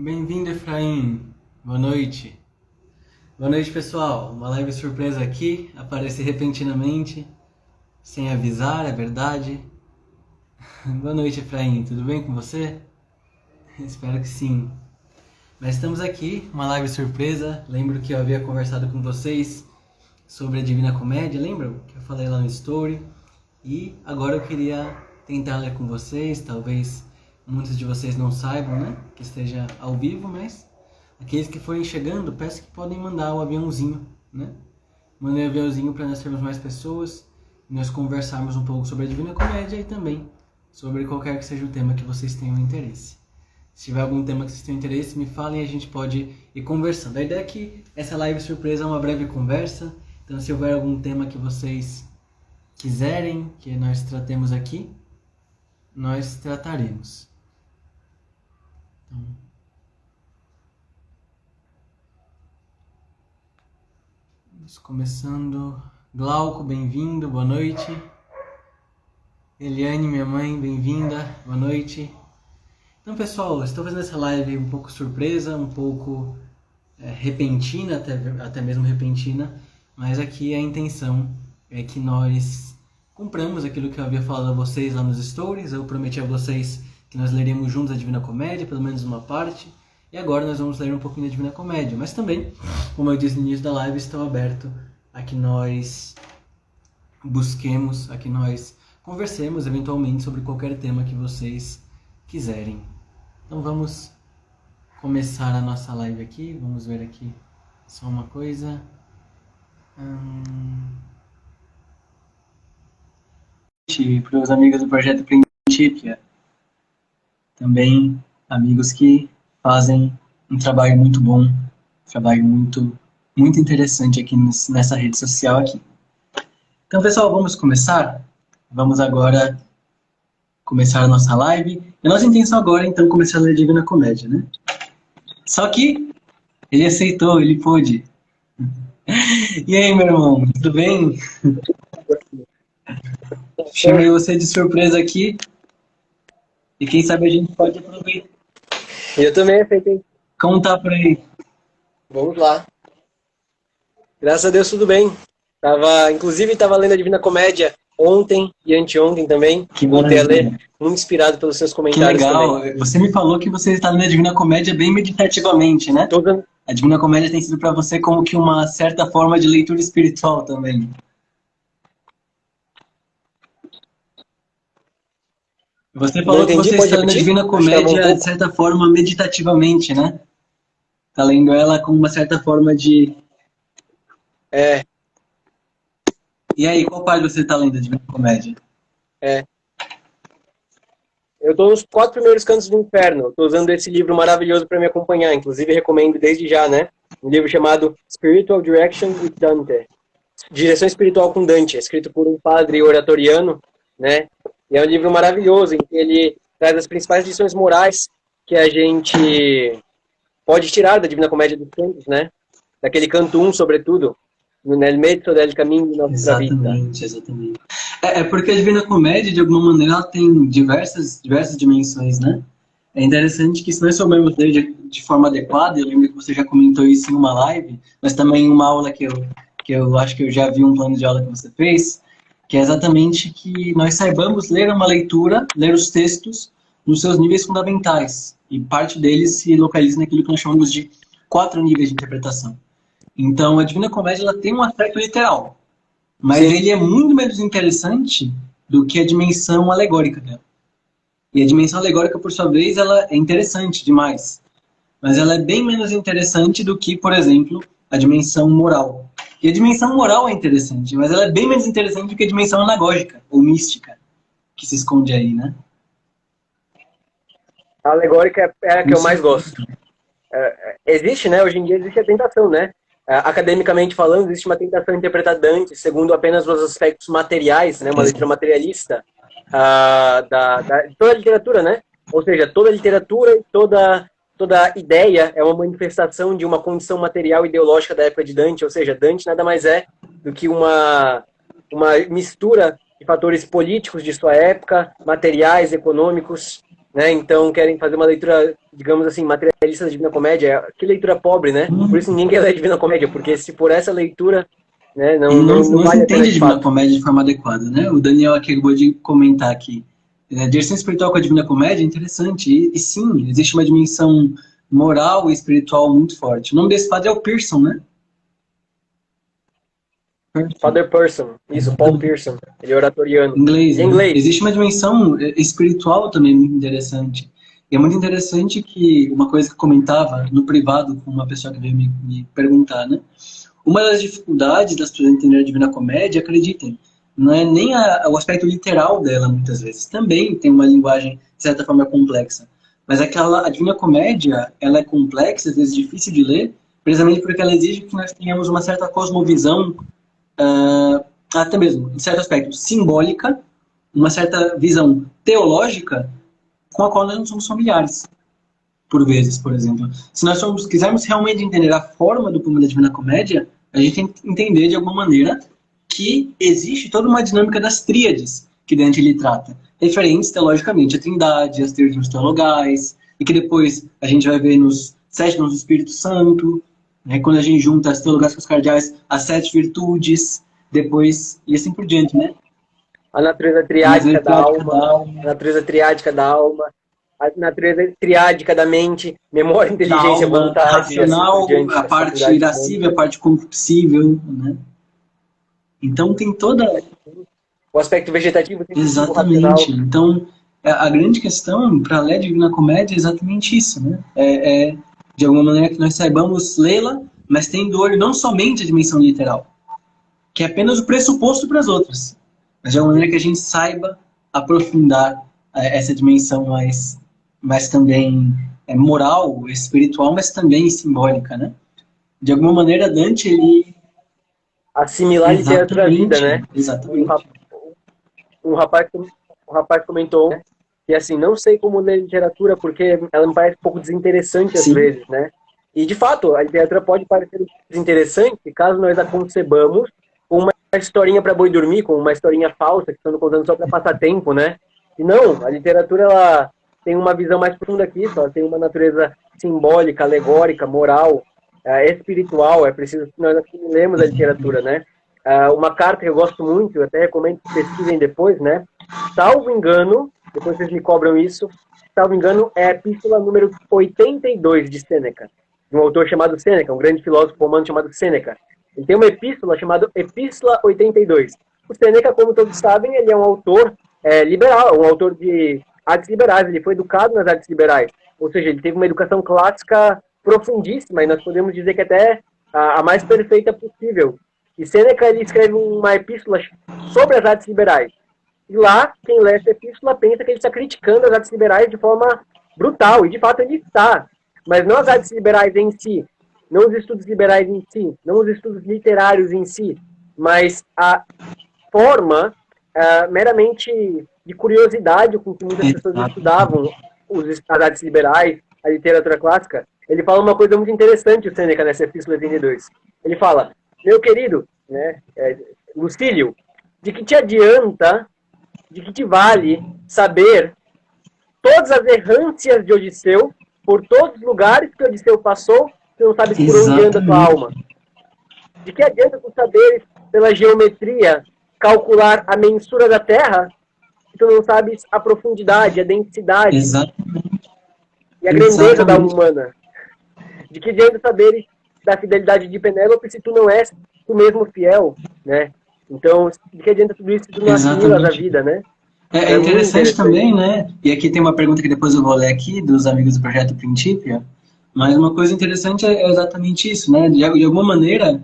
Bem-vindo, Efraim. Boa noite. Boa noite, pessoal. Uma live surpresa aqui. Apareci repentinamente, sem avisar, é verdade. Boa noite, Efraim. Tudo bem com você? Espero que sim. Mas estamos aqui, uma live surpresa. Lembro que eu havia conversado com vocês sobre a Divina Comédia. Lembram que eu falei lá no Story? E agora eu queria tentar ler com vocês. Talvez muitos de vocês não saibam, né? Que esteja ao vivo, mas aqueles que forem chegando, peço que podem mandar o aviãozinho, né? Mandem o aviãozinho para nós termos mais pessoas e nós conversarmos um pouco sobre a Divina Comédia e também sobre qualquer que seja o tema que vocês tenham interesse. Se tiver algum tema que vocês tenham interesse, me falem e a gente pode ir conversando. A ideia é que essa live surpresa é uma breve conversa, então se houver algum tema que vocês quiserem que nós tratemos aqui, nós trataremos. Então, vamos começando. Glauco, bem-vindo, boa noite. Eliane, minha mãe, bem-vinda, boa noite. Então, pessoal, estou fazendo essa live um pouco surpresa, um pouco repentina, até mesmo repentina, mas aqui a intenção é que nós cumpramos aquilo que eu havia falado a vocês lá nos stories. Eu prometi a vocês que nós leríamos juntos a Divina Comédia, pelo menos uma parte, e agora nós vamos ler um pouquinho da Divina Comédia, mas também, como eu disse no início da live, estou aberto a que nós busquemos, a que nós conversemos eventualmente sobre qualquer tema que vocês quiserem. Então vamos começar a nossa live aqui. Vamos ver aqui só uma coisa. Para os amigos do Projeto Principia, também amigos que fazem um trabalho muito bom, um trabalho muito interessante aqui nessa rede social aqui. Então, pessoal, vamos começar? Vamos agora começar a nossa live. E a nossa intenção agora é, então, começar a ler a Divina Comédia, né? Só que ele aceitou, ele pôde. E aí, meu irmão, tudo bem? Chamei você de surpresa aqui. E quem sabe a gente pode aproveitar. Eu também aceitei. Como tá por aí? Vamos lá. Graças a Deus, tudo bem. Inclusive, estava lendo a Divina Comédia ontem e anteontem também. Que voltei a maravilha. ler, muito inspirado pelos seus Que comentários legal. também. Você me falou que você está lendo a Divina Comédia bem meditativamente, né? A Divina Comédia tem sido para você como que uma certa forma de leitura espiritual também. Você falou que você está lendo a Divina Comédia, de certa forma, meditativamente, né? Está lendo ela com uma certa forma de... E aí, qual parte você está lendo da Divina Comédia? Eu estou nos 4 primeiros cantos do inferno. Estou usando esse livro maravilhoso para me acompanhar. Inclusive, recomendo desde já, né? Um livro chamado Spiritual Direction with Dante. Direção Espiritual com Dante, escrito por um padre oratoriano, né? E é um livro maravilhoso, em que ele traz as principais lições morais que a gente pode tirar da Divina Comédia dos Santos, né? Daquele canto 1, sobretudo, nel mezzo del cammino di nostra vita. Exatamente. É porque a Divina Comédia, de alguma maneira, ela tem diversas dimensões, né? É interessante que se nós soubermos ler de forma adequada, eu lembro que você já comentou isso em uma live, mas também em uma aula que eu acho que eu já vi um plano de aula que você fez, que é exatamente que nós saibamos ler uma leitura, ler os textos nos seus níveis fundamentais. E parte deles se localiza naquilo que nós chamamos de 4 níveis de interpretação. Então, a Divina Comédia ela tem um aspecto literal, mas ele é muito menos interessante do que a dimensão alegórica dela. E a dimensão alegórica, por sua vez, ela é interessante demais, mas ela é bem menos interessante do que, por exemplo, a dimensão moral. E a dimensão moral é interessante, mas ela é bem menos interessante do que a dimensão anagógica, ou mística, que se esconde aí, né? A alegórica é a que eu mais gosto. Existe, né? Hoje em dia existe a tentação, né? Academicamente falando, existe uma tentação de interpretar Dante segundo apenas os aspectos materiais, né? Uma leitura materialista de toda a literatura, né? Ou seja, toda a literatura e toda ideia é uma manifestação de uma condição material e ideológica da época de Dante, ou seja, Dante nada mais é do que uma mistura de fatores políticos de sua época, materiais, econômicos, né? Então querem fazer uma leitura, digamos assim, materialista da Divina Comédia. Que leitura pobre, né? Por isso ninguém quer ler a Divina Comédia, porque se por essa leitura, né, E não não se vale a pena entende a de Divina fato. Comédia de forma adequada, né? O Daniel aqui acabou de comentar aqui. Direção espiritual com a Divina Comédia é interessante. E sim, existe uma dimensão moral e espiritual muito forte. O nome desse padre é o Pearson, né? Pearson. Father Person, isso, Paul Pearson, ele é oratoriano. Inglês, Ele é né? inglês. Existe uma dimensão espiritual também muito interessante. E é muito interessante que uma coisa que eu comentava no privado com uma pessoa que veio me perguntar, né? Uma das dificuldades das pessoas entenderem a Divina Comédia, acreditem, não é nem o aspecto literal dela, muitas vezes. Também tem uma linguagem, de certa forma, complexa. Mas a Divina Comédia, ela é complexa, às vezes difícil de ler, precisamente porque ela exige que nós tenhamos uma certa cosmovisão, até mesmo, em certo aspecto, simbólica, uma certa visão teológica, com a qual nós não somos familiares, por vezes, por exemplo. Se nós quisermos realmente entender a forma do poema da Divina Comédia, a gente tem que entender, de alguma maneira, que existe toda uma dinâmica das tríades que Dante ele trata, referentes teologicamente à Trindade, às teorias teologais, e que depois a gente vai ver nos sete dons do Espírito Santo, né, quando a gente junta as teologias com os cardeais, as sete virtudes, depois, e assim por diante, né? A natureza A natureza triádica da teológica alma, da alma, a natureza triádica da alma, a natureza triádica da mente, memória, da inteligência, alma vontade e assim por racional, diante, a as parte faculdades humanas. irascível, a parte concupiscível, né? Então tem toda. O aspecto vegetativo, sensitivo, Exatamente. racional. Então, a grande questão para ler a Divina Comédia é exatamente isso, né? De alguma maneira, que nós saibamos lê-la, mas tendo olho não somente a dimensão literal, que é apenas o pressuposto para as outras, mas de alguma maneira que a gente saiba aprofundar essa dimensão mais também moral, espiritual, mas também simbólica, né? De alguma maneira, Dante, ele... Assimilar a literatura à vida, Exatamente, né? Um, exatamente. rap- um rapaz, um rapaz comentou, né, que assim, não sei como ler literatura porque ela me parece um pouco desinteressante às Sim, vezes, né? E de fato, a literatura pode parecer desinteressante caso nós a concebamos com uma historinha para boi dormir, com uma historinha falsa que estamos contando só para passar tempo, né? E não, a literatura ela tem uma visão mais profunda que isso, ela tem uma natureza simbólica, alegórica, moral, espiritual. É preciso que nós assimilemos a literatura, né? Uma carta que eu gosto muito, eu até recomendo que pesquisem depois, né? Salvo engano, depois vocês me cobram isso, salvo engano, é a epístola número 82 de Sêneca, de um autor chamado Sêneca, um grande filósofo romano chamado Sêneca. Ele tem uma epístola chamada Epístola 82. O Sêneca, como todos sabem, ele é um autor liberal, um autor de artes liberais, ele foi educado nas artes liberais, ou seja, ele teve uma educação clássica profundíssima, e nós podemos dizer que até a mais perfeita possível. E Sêneca ele escreve uma epístola sobre as artes liberais. E lá, quem lê essa epístola pensa que ele está criticando as artes liberais de forma brutal, e de fato ele está. Mas não as artes liberais em si, não os estudos liberais em si, não os estudos literários em si, mas a forma meramente de curiosidade com que muitas pessoas exato. estudavam as artes liberais, a literatura clássica. Ele fala uma coisa muito interessante, o Sêneca, nessa epístola 82. Ele fala, meu querido, né, Lucílio, de que te adianta, de que te vale saber todas as errâncias de Odisseu, por todos os lugares que Odisseu passou, você não sabes por onde anda a tua Exatamente. alma. De que adianta tu saberes pela geometria calcular a mensura da Terra, se tu não sabes a profundidade, a densidade Exatamente. e a grandeza da alma Exatamente. humana? De que adianta saberes da fidelidade de Penélope se tu não és tu mesmo fiel, né? Então, de que adianta tudo isso se tu não assimilas a Exatamente. vida, né? É Então é muito interessante interessante. também, né? E aqui tem uma pergunta que depois eu vou ler aqui, dos amigos do Projeto Princípio, mas uma coisa interessante é exatamente isso, né? De alguma maneira,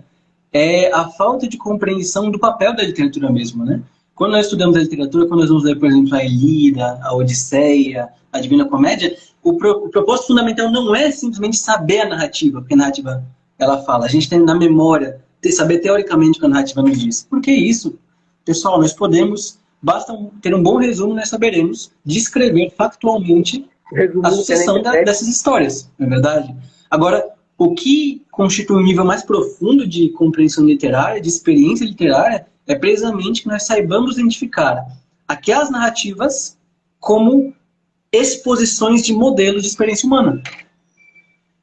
é a falta de compreensão do papel da literatura mesmo, né? Quando nós estudamos a literatura, quando nós vamos ler, por exemplo, a Ilíada, a Odisseia, a Divina Comédia, o propósito fundamental não é simplesmente saber a narrativa, porque a narrativa, ela fala. A gente tem na memória, saber teoricamente o que a narrativa nos diz. Por que isso? Pessoal, nós podemos, basta ter um bom resumo, nós saberemos descrever factualmente a Resumindo, tem na sucessão internet. dessas histórias, não é verdade? Agora, o que constitui um nível mais profundo de compreensão literária, de experiência literária, é precisamente que nós saibamos identificar aquelas narrativas como exposições de modelos de experiência humana.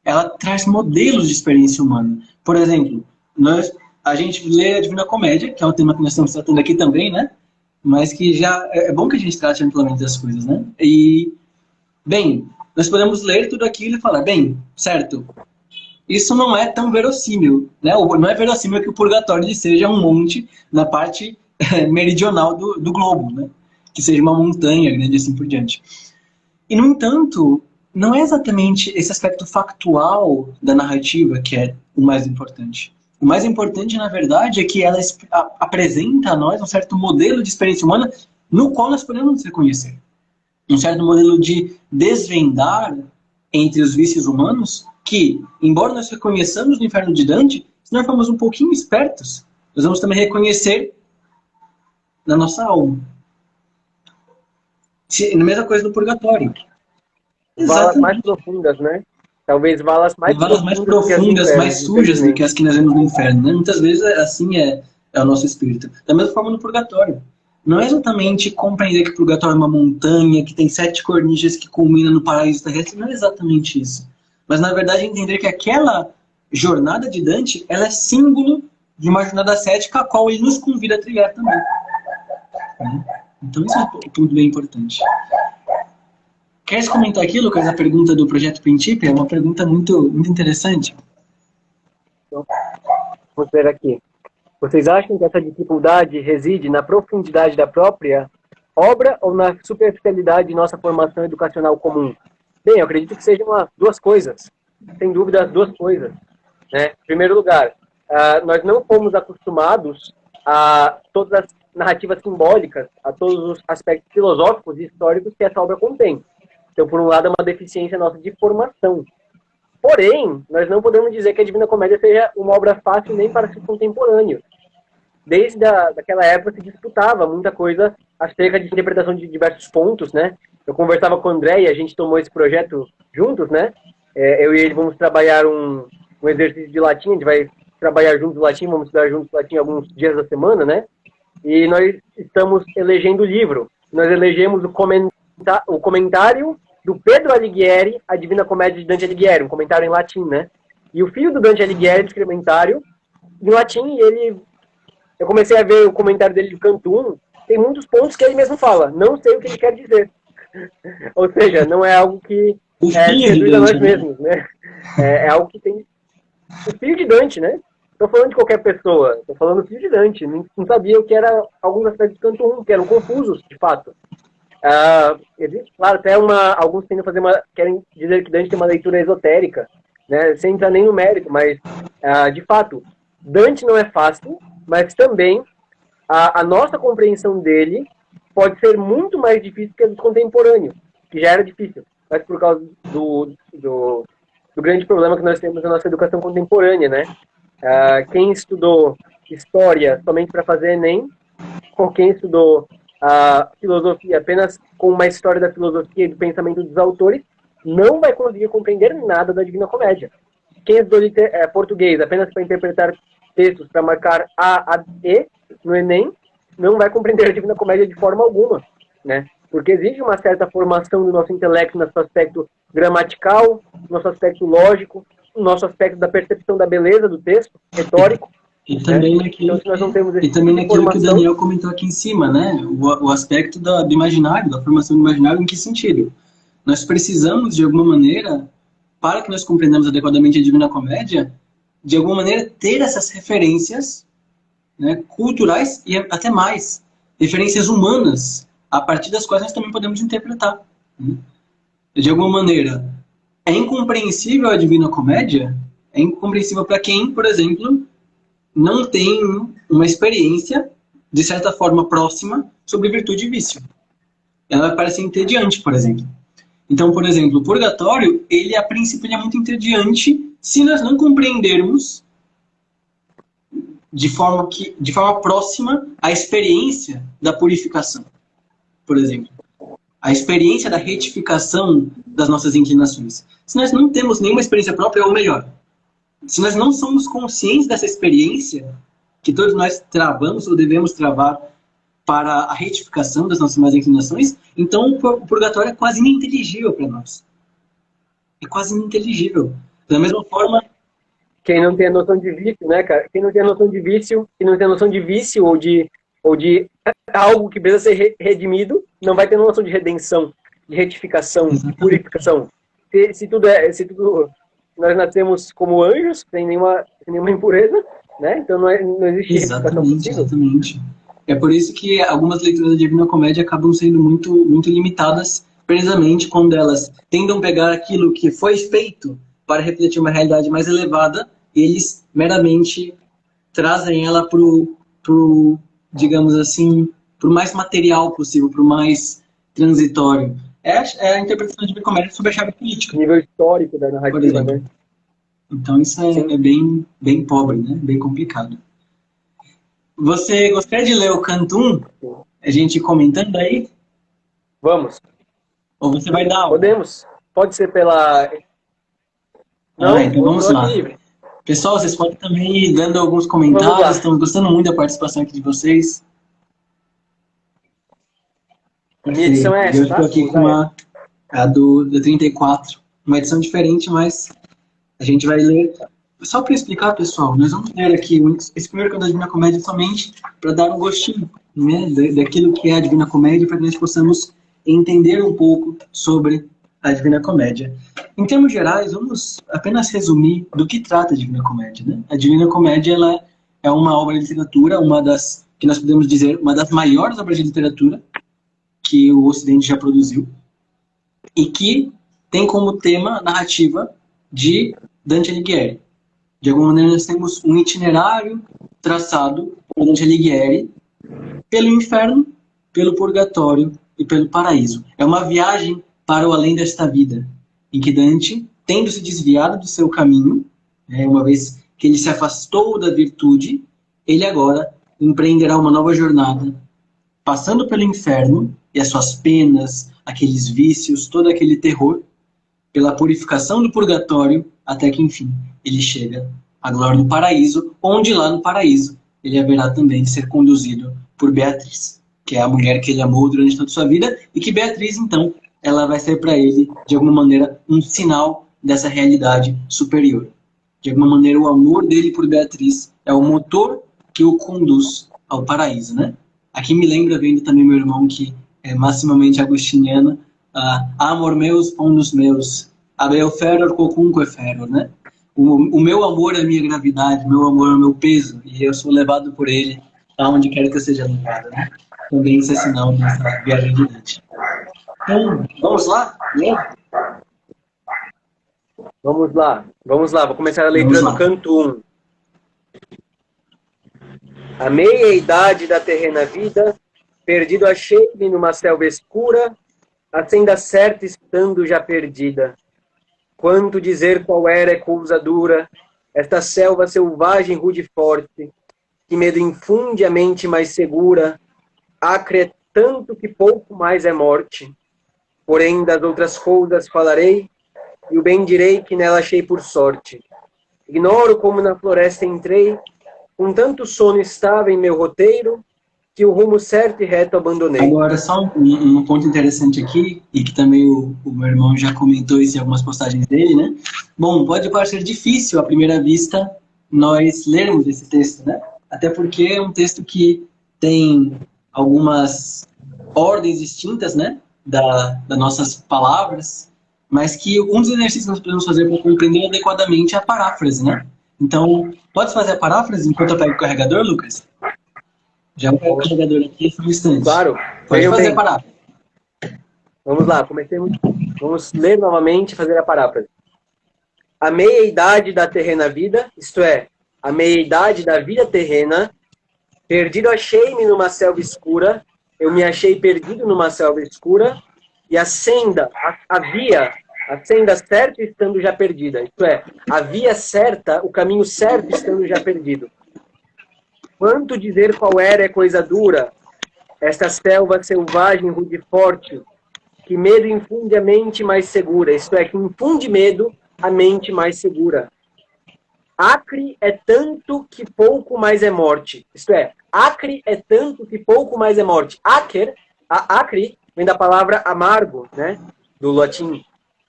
Ela traz modelos de experiência humana. Por exemplo, a gente lê a Divina Comédia, que é um tema que nós estamos tratando aqui também, né? Mas que já é bom que a gente trate amplamente das coisas, né? E, bem, nós podemos ler tudo aquilo e falar, bem, certo, isso não é tão verossímil, né? Não é verossímil que o purgatório seja um monte na parte meridional do globo, né? Que seja uma montanha grande assim por diante. E, no entanto, não é exatamente esse aspecto factual da narrativa que é o mais importante. O mais importante, na verdade, é que ela apresenta a nós um certo modelo de experiência humana no qual nós podemos nos reconhecer. Um certo modelo de desvendar entre os vícios humanos que, embora nós reconheçamos no inferno de Dante, se nós formos um pouquinho espertos, nós vamos também reconhecer na nossa alma. A mesma coisa do purgatório. Valas mais profundas, né? Talvez valas mais profundas, mais sujas do que as que nós vemos no inferno, né? Muitas vezes assim é o nosso espírito. Da mesma forma no purgatório. Não é exatamente compreender que o purgatório é uma montanha, que tem 7 cornichas que culminam no paraíso terrestre. Não é exatamente isso. Mas, na verdade, entender que aquela jornada de Dante, ela é símbolo de uma jornada cética, a qual ele nos convida a trilhar também. Então, isso é um ponto bem importante. Queres comentar aqui, Lucas, a pergunta do Projeto Princípio? É uma pergunta muito, muito interessante. Vamos ver aqui. Vocês acham que essa dificuldade reside na profundidade da própria obra ou na superficialidade de nossa formação educacional comum? Bem, eu acredito que sejam as duas coisas. Sem dúvida, as duas coisas. Né? Em primeiro lugar, nós não fomos acostumados a todas as narrativas simbólicas, a todos os aspectos filosóficos e históricos que essa obra contém. Então, por um lado, é uma deficiência nossa de formação. Porém, nós não podemos dizer que a Divina Comédia seja uma obra fácil nem para ser contemporâneo. Desde daquela época se disputava muita coisa acerca de interpretação de diversos pontos, né? Eu conversava com o André e a gente tomou esse projeto juntos, né? Eu e ele vamos trabalhar um exercício de latim, a gente vai trabalhar juntos latim, vamos estudar juntos latim alguns dias da semana, né? E nós estamos elegendo o livro. Nós elegemos o comentário do Pedro Alighieri, a Divina Comédia de Dante Alighieri, um comentário em latim, né? E o filho do Dante Alighieri escreveu um comentário em latim e eu comecei a ver o comentário dele de canto 1, tem muitos pontos que ele mesmo fala, não sei o que ele quer dizer. Ou seja, não é algo que reduz a nós mesmos, né? É algo que tem o filho de Dante, né? Estou falando de qualquer pessoa, estou falando do filho de Dante, não sabia o que era alguns aspectos do canto 1, que eram confusos, de fato. Existe, claro, até alguns querem dizer que Dante tem uma leitura esotérica, né, sem entrar nem no mérito, mas de fato, Dante não é fácil, mas também a nossa compreensão dele pode ser muito mais difícil que a dos contemporâneos, que já era difícil, mas por causa do grande problema que nós temos na nossa educação contemporânea, né? Quem estudou história somente para fazer Enem, ou quem estudou a filosofia apenas com uma história da filosofia e do pensamento dos autores, não vai conseguir compreender nada da Divina Comédia. Quem estudou português apenas para interpretar textos para marcar A, E no Enem, não vai compreender a Divina Comédia de forma alguma, né? Porque exige uma certa formação do nosso intelecto no nosso aspecto gramatical, no nosso aspecto lógico, no nosso aspecto da percepção da beleza do texto, retórico. E também naquilo, então, se nós não temos e também naquilo que o Daniel comentou aqui em cima, né? O aspecto do imaginário, da formação do imaginário, em que sentido? Nós precisamos, de alguma maneira, para que nós compreendamos adequadamente a Divina Comédia, de alguma maneira ter essas referências, né, culturais e até mais, referências humanas, a partir das quais nós também podemos interpretar. Né? De alguma maneira, é incompreensível a Divina Comédia, é incompreensível para quem, por exemplo, não tem uma experiência, de certa forma, próxima sobre virtude e vício. Ela vai parecer entediante, por exemplo. Então, por exemplo, o purgatório, ele a princípio ele é muito entediante se nós não compreendermos de forma próxima a experiência da purificação, por exemplo. A experiência da retificação das nossas inclinações. Se nós não temos nenhuma experiência própria, ou melhor, se nós não somos conscientes dessa experiência que todos nós travamos ou devemos travar para a retificação das nossas más inclinações, então o purgatório é quase ininteligível para nós. É quase ininteligível. Da mesma forma... Quem não tem a noção de vício, né, cara? Quem não tem a noção de vício, quem não tem a noção de vício ou de algo que precisa ser redimido, não vai ter noção de redenção, de retificação, de purificação. Se tudo nós nascemos como anjos, sem nenhuma impureza, né? Então não existe retificação possível. Exatamente. É por isso que algumas leituras da Divina Comédia acabam sendo muito, muito limitadas, precisamente quando elas tentam pegar aquilo que foi feito para refletir uma realidade mais elevada, eles meramente trazem ela pro, digamos assim, pro mais material possível, pro mais transitório. É a interpretação da Divina Comédia sobre a chave política. Nível histórico da narrativa, né? Então isso é bem, bem pobre, né? Bem complicado. Você gostaria de ler o canto 1? A gente comentando aí? Vamos. Ou você vai dar aula? Podemos. Pode ser pela... Não, então vamos lá. Livre. Pessoal, vocês podem também ir dando alguns comentários. Estamos gostando muito da participação aqui de vocês. Minha edição é essa, eu estou aqui com a do 34. Uma edição diferente, mas a gente vai ler... Só para explicar, pessoal, nós vamos ler aqui esse primeiro canto da Divina Comédia somente para dar um gostinho, né, daquilo que é a Divina Comédia, para que nós possamos entender um pouco sobre a Divina Comédia. Em termos gerais, vamos apenas resumir do que trata a Divina Comédia, né? A Divina Comédia, ela é uma obra de literatura, uma das, que nós podemos dizer, uma das maiores obras de literatura que o Ocidente já produziu, e que tem como tema a narrativa de Dante Alighieri. De alguma maneira, nós temos um itinerário traçado por Dante Alighieri pelo inferno, pelo purgatório e pelo paraíso. É uma viagem para o além desta vida, em que Dante, tendo se desviado do seu caminho, uma vez que ele se afastou da virtude, ele agora empreenderá uma nova jornada, passando pelo inferno e as suas penas, aqueles vícios, todo aquele terror, pela purificação do purgatório, até que, enfim, ele chega à glória do paraíso, onde lá no paraíso ele haverá também de ser conduzido por Beatriz, que é a mulher que ele amou durante toda a sua vida, e que Beatriz, então, ela vai ser para ele, de alguma maneira, um sinal dessa realidade superior. De alguma maneira, o amor dele por Beatriz é o motor que o conduz ao paraíso, né? Aqui me lembra, vendo também meu irmão, que é maximamente agostiniano, amor meus, pondus meus, abel feror, cocunco é feror, né? O meu amor é a minha gravidade, meu amor é o meu peso, e eu sou levado por ele aonde quer que eu seja levado, né? Também isso é sinal dessa viagem de Dante. Então, vamos lá? Vamos lá. Vou começar a leitura do canto 1. A meia idade da terrena vida, perdido achei-me numa selva escura, a senda certa estando já perdida. Quanto dizer qual era é coisa dura, esta selva selvagem, rude e forte, que medo infunde a mente mais segura, acre é tanto que pouco mais é morte. Porém, das outras coisas falarei, e o bem direi que nela achei por sorte. Ignoro como na floresta entrei, com tanto sono estava em meu roteiro, que o rumo certo e reto abandonei. Agora, só um ponto interessante aqui, e que também o meu irmão já comentou isso em algumas postagens dele, né? Bom, pode parecer difícil, à primeira vista, nós lermos esse texto, né? Até porque é um texto que tem algumas ordens distintas, né? Das nossas palavras, mas que um dos exercícios que nós podemos fazer para compreender adequadamente é a paráfrase, né? Então, pode fazer a paráfrase enquanto eu pego o carregador, Lucas? Já vou pegar o carregador aqui por um instante. Claro. Pode fazer a paráfrase. Vamos lá, comecemos. Vamos ler novamente e fazer a paráfrase. A meia-idade da terrena vida, isto é, a meia-idade da vida terrena, perdido achei-me numa selva escura, eu me achei perdido numa selva escura, e a senda, a senda certa estando já perdida. Isto é, a via certa, o caminho certo estando já perdido. Quanto dizer qual era é coisa dura, esta selva selvagem, rude e forte, que medo infunde a mente mais segura. Isto é, que infunde medo a mente mais segura. acre é tanto que pouco mais é morte. Isto é, acre é tanto que pouco mais é morte. Acre vem da palavra amargo, né? Do latim.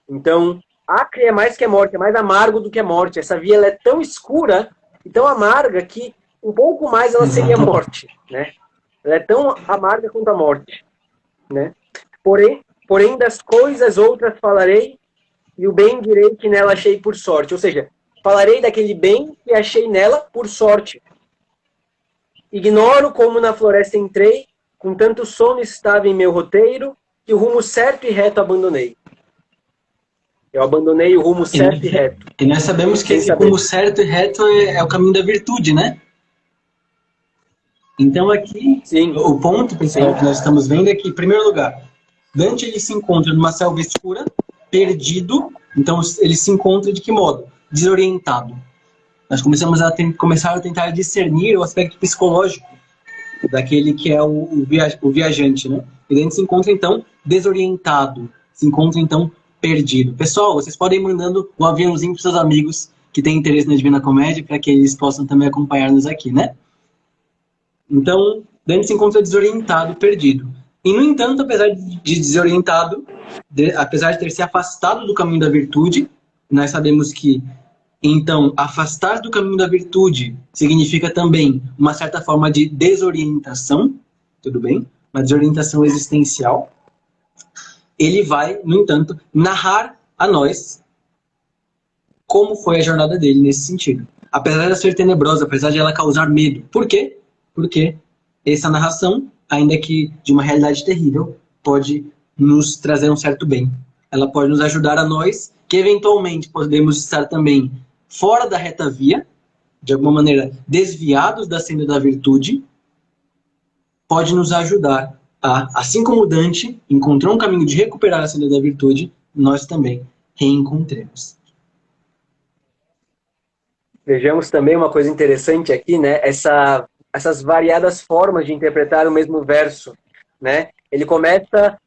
Então, acre é mais que a morte, é mais amargo do que a morte. Essa via ela é tão escura e tão amarga que um pouco mais ela seria morte, né? Ela é tão amarga quanto a morte, né? Porém das coisas outras falarei e o bem direi que nela achei por sorte. Ou seja, falarei daquele bem que achei nela por sorte. Ignoro como na floresta entrei, com tanto sono estava em meu roteiro, que o rumo certo e reto abandonei. Eu abandonei o rumo certo e reto. E nós sabemos que esse rumo certo e reto é o caminho da virtude, né? Então aqui, Sim. O ponto principal que nós estamos vendo é que, em primeiro lugar, Dante ele se encontra numa selva escura, perdido. Então ele se encontra de que modo? Desorientado. Nós começamos a começar a tentar discernir o aspecto psicológico daquele que é o viajante, né? E Dante se encontra, então, desorientado. Se encontra, então, perdido. Pessoal, vocês podem ir mandando um aviãozinho para seus amigos que têm interesse na Divina Comédia, para que eles possam também acompanhar-nos aqui, né? Então, Dante se encontra desorientado, perdido. E, no entanto, apesar de desorientado, apesar de ter se afastado do caminho da virtude, nós sabemos que, então, afastar do caminho da virtude significa também uma certa forma de desorientação, tudo bem? Uma desorientação existencial. Ele vai, no entanto, narrar a nós como foi a jornada dele nesse sentido. Apesar de ser tenebrosa, apesar de ela causar medo. Por quê? Porque essa narração, ainda que de uma realidade terrível, pode nos trazer um certo bem. Ela pode nos ajudar a nós, que eventualmente podemos estar também fora da reta via, de alguma maneira desviados da senda da virtude, pode nos ajudar a, assim como Dante encontrou um caminho de recuperar a senda da virtude, nós também reencontremos. Vejamos também uma coisa interessante aqui, né? Essas variadas formas de interpretar o mesmo verso, né? Ele começa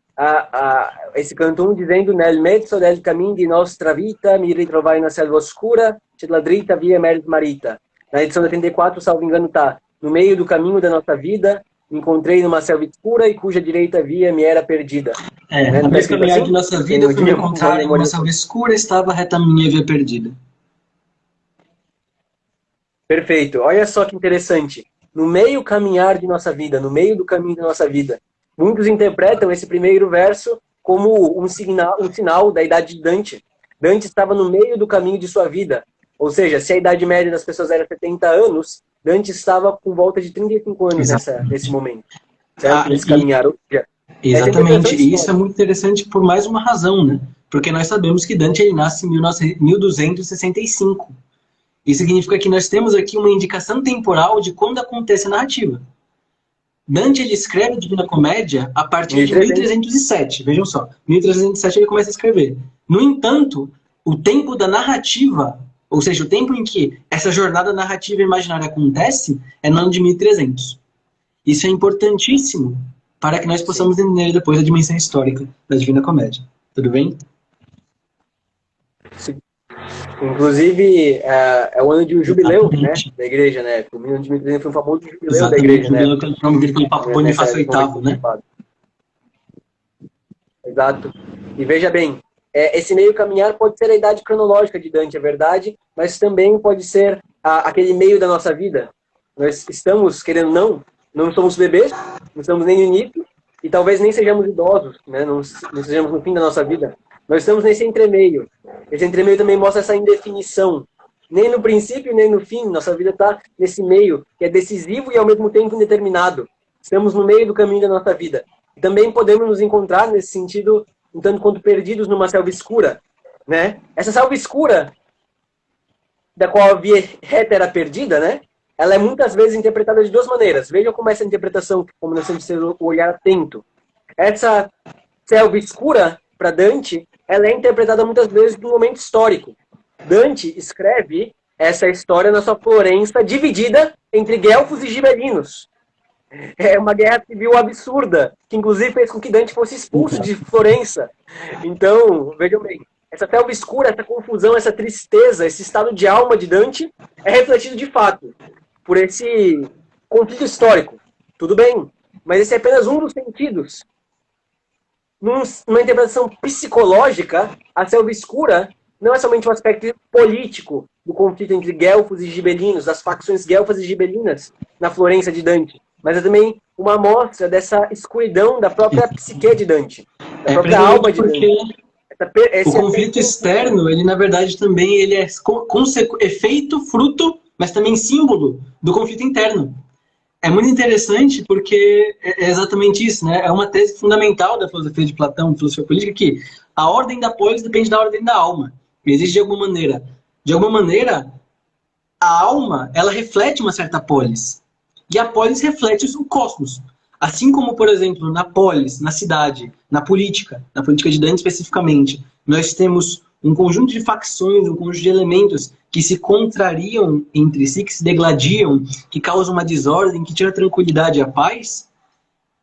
esse cantum dizendo nel mezzo del camin di nostra vita mi ritrovai na selva oscura, c'è la dritta via merit marita. Na edição de 84, salvo engano, tá no meio do caminho da nossa vida, me encontrei numa selva escura e cuja direita via me era perdida. Né? No meio do caminhar de nossa vida, fui me encontrar em uma selva escura, estava a reta minha via perdida. Perfeito. Olha só que interessante. No meio caminhar de nossa vida, no meio do caminho da nossa vida. Muitos interpretam esse primeiro verso como um sinal da idade de Dante. Dante estava no meio do caminho de sua vida. Ou seja, se a idade média das pessoas era 70 anos, Dante estava com volta de 35 anos nesse momento. Certo? Nesse caminhar. Ou seja, exatamente. E isso é muito interessante por mais uma razão, né? Porque nós sabemos que Dante ele nasce em 1265. Isso significa que nós temos aqui uma indicação temporal de quando acontece a narrativa. Dante ele escreve a Divina Comédia a partir de 1307. Vejam só, 1307 ele começa a escrever. No entanto, o tempo da narrativa, ou seja, o tempo em que essa jornada narrativa imaginária acontece, é no ano de 1300. Isso é importantíssimo para que nós possamos entender depois a dimensão histórica da Divina Comédia. Tudo bem? Sim. Inclusive, é o ano de um jubileu, né, da igreja, né? O ano de 1300 foi um famoso jubileu da igreja, né? O jubileu promovido pelo Papa Bonifácio VIII, né? Exato. E veja bem, esse meio caminhar pode ser a idade cronológica de Dante, é verdade, mas também pode ser aquele meio da nossa vida. Nós estamos, querendo não somos bebês, não estamos nem no início, e talvez nem sejamos idosos, né? Não sejamos no fim da nossa vida. Nós estamos nesse entremeio. Esse entremeio também mostra essa indefinição. Nem no princípio, nem no fim. Nossa vida está nesse meio, que é decisivo e ao mesmo tempo indeterminado. Estamos no meio do caminho da nossa vida. E também podemos nos encontrar nesse sentido, um tanto quanto perdidos numa selva escura. Né? Essa selva escura, da qual a via reta era perdida, né? Ela é muitas vezes interpretada de duas maneiras. Vejam como essa interpretação, como nós temos que ter o olhar atento. Essa selva escura, para Dante, ela é interpretada muitas vezes num momento histórico. Dante escreve essa história na sua Florença, dividida entre guelfos e gibelinos. É uma guerra civil absurda, que inclusive fez com que Dante fosse expulso de Florença. Então, vejam bem, essa selva escura, essa confusão, essa tristeza, esse estado de alma de Dante é refletido de fato por esse conflito histórico. Tudo bem, mas esse é apenas um dos sentidos. Numa interpretação psicológica, a selva escura não é somente um aspecto político do conflito entre guelfos e gibelinos, das facções guelfas e gibelinas na Florença de Dante, mas é também uma amostra dessa escuridão da própria psique de Dante, da própria alma de Dante. O conflito externo, ele na verdade também ele é efeito, fruto, mas também símbolo do conflito interno. É muito interessante porque é exatamente isso, né? É uma tese fundamental da filosofia de Platão, filosofia política, que a ordem da polis depende da ordem da alma. Existe de alguma maneira. De alguma maneira, a alma, ela reflete uma certa polis. E a polis reflete o cosmos. Assim como, por exemplo, na polis, na cidade, na política de Dante especificamente, nós temos um conjunto de facções, um conjunto de elementos que se contrariam entre si, que se degladiam, que causam uma desordem, que tiram a tranquilidade e a paz.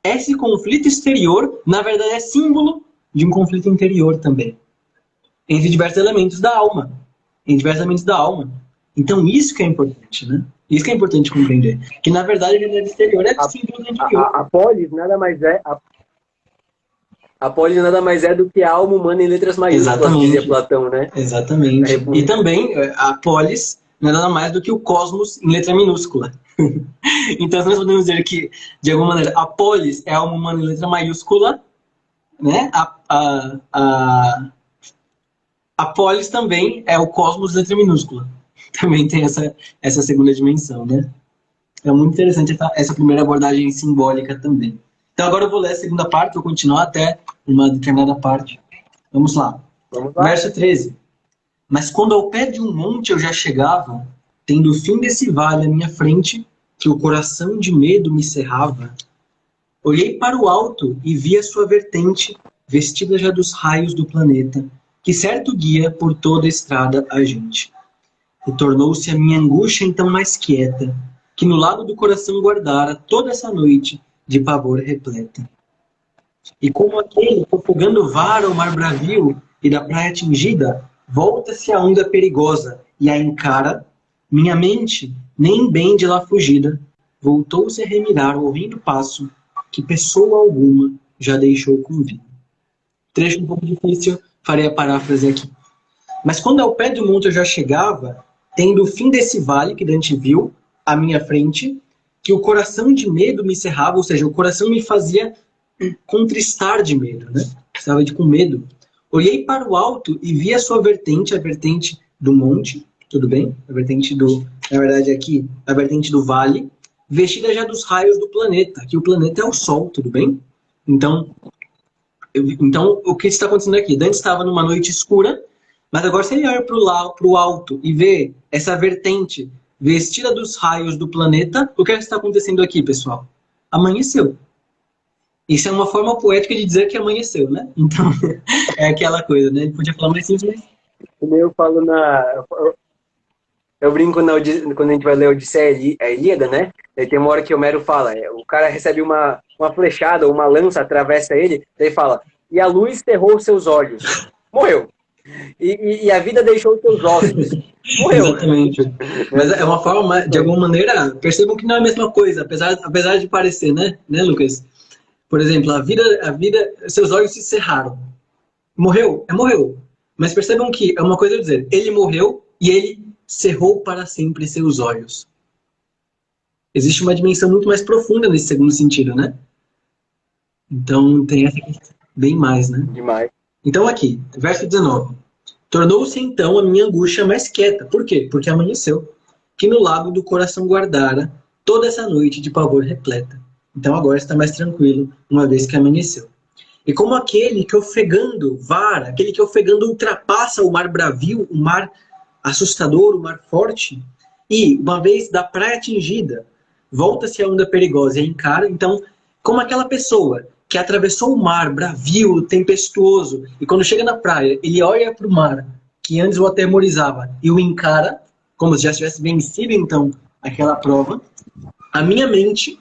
Esse conflito exterior, na verdade, é símbolo de um conflito interior também, entre diversos elementos da alma. Então, isso que é importante, né? Isso que é importante compreender. Que, na verdade, a realidade exterior é símbolo do interior. A polis nada mais é... A polis nada mais é do que a alma humana em letras maiúsculas, dizia Platão, né? Exatamente. E também, a polis não é nada mais do que o cosmos em letra minúscula. Então, nós podemos dizer que, de alguma maneira, a polis é a alma humana em letra maiúscula, né? A polis também é o cosmos em letra minúscula. Também tem essa segunda dimensão, né? É muito interessante essa primeira abordagem simbólica também. Então agora eu vou ler a segunda parte, vou continuar até uma determinada parte. Vamos lá. Verso 13. Mas quando ao pé de um monte eu já chegava, tendo o fim desse vale à minha frente, que o coração de medo me cerrava, olhei para o alto e vi a sua vertente, vestida já dos raios do planeta, que certo guia por toda a estrada a gente. E tornou-se a minha angústia então mais quieta, que no lado do coração guardara toda essa noite de pavor repleta. E como aquele, fofogando vara ao mar bravio e da praia atingida, volta-se a onda perigosa e a encara, minha mente, nem bem de lá fugida, voltou-se a remirar ouvindo passo, que pessoa alguma já deixou com vida. Trecho um pouco difícil, farei a paráfrase aqui. Mas quando ao pé do monte eu já chegava, tendo o fim desse vale que Dante viu, à minha frente, que o coração de medo me cerrava, ou seja, o coração me fazia contristar de medo, né? Estava com medo. Olhei para o alto e vi a sua vertente, a vertente do monte, tudo bem? A vertente do, na verdade aqui, a vertente do vale, vestida já dos raios do planeta, que o planeta é o Sol, tudo bem? Então o que está acontecendo aqui? Dante estava numa noite escura, mas agora se ele olha para o alto e vê essa vertente vestida dos raios do planeta, o que está acontecendo aqui, pessoal? Amanheceu. Isso é uma forma poética de dizer que amanheceu, né? Então, é aquela coisa, né? Ele podia falar mais simples, mas... Eu falo Eu brinco quando a gente vai ler a Odisseia, a Ilíada, né? Daí tem uma hora que Homero fala, o cara recebe uma flechada, uma lança atravessa ele, daí fala, e a luz cerrou seus olhos. Morreu. E a vida deixou seus ossos. Morreu. Exatamente. Mas é uma forma, de alguma maneira, percebam que não é a mesma coisa, apesar de parecer, né, Lucas? Por exemplo, a vida, seus olhos se cerraram. Morreu? Morreu. Mas percebam que é uma coisa a dizer, ele morreu e ele cerrou para sempre seus olhos. Existe uma dimensão muito mais profunda nesse segundo sentido, né? Então tem essa bem mais, né? Demais. Então aqui, verso 19. Tornou-se então a minha angústia mais quieta. Por quê? Porque amanheceu. Que no lago do coração guardara toda essa noite de pavor repleta. Então agora está mais tranquilo, uma vez que amanheceu. E como aquele que ofegando vara, aquele que ofegando ultrapassa o mar bravio, o mar assustador, o mar forte, e uma vez da praia atingida, volta-se a onda perigosa e encara. Então, como aquela pessoa que atravessou o mar bravio, tempestuoso, e quando chega na praia, ele olha para o mar, que antes o atemorizava, e o encara, como se já tivesse vencido, então, aquela prova, a minha mente,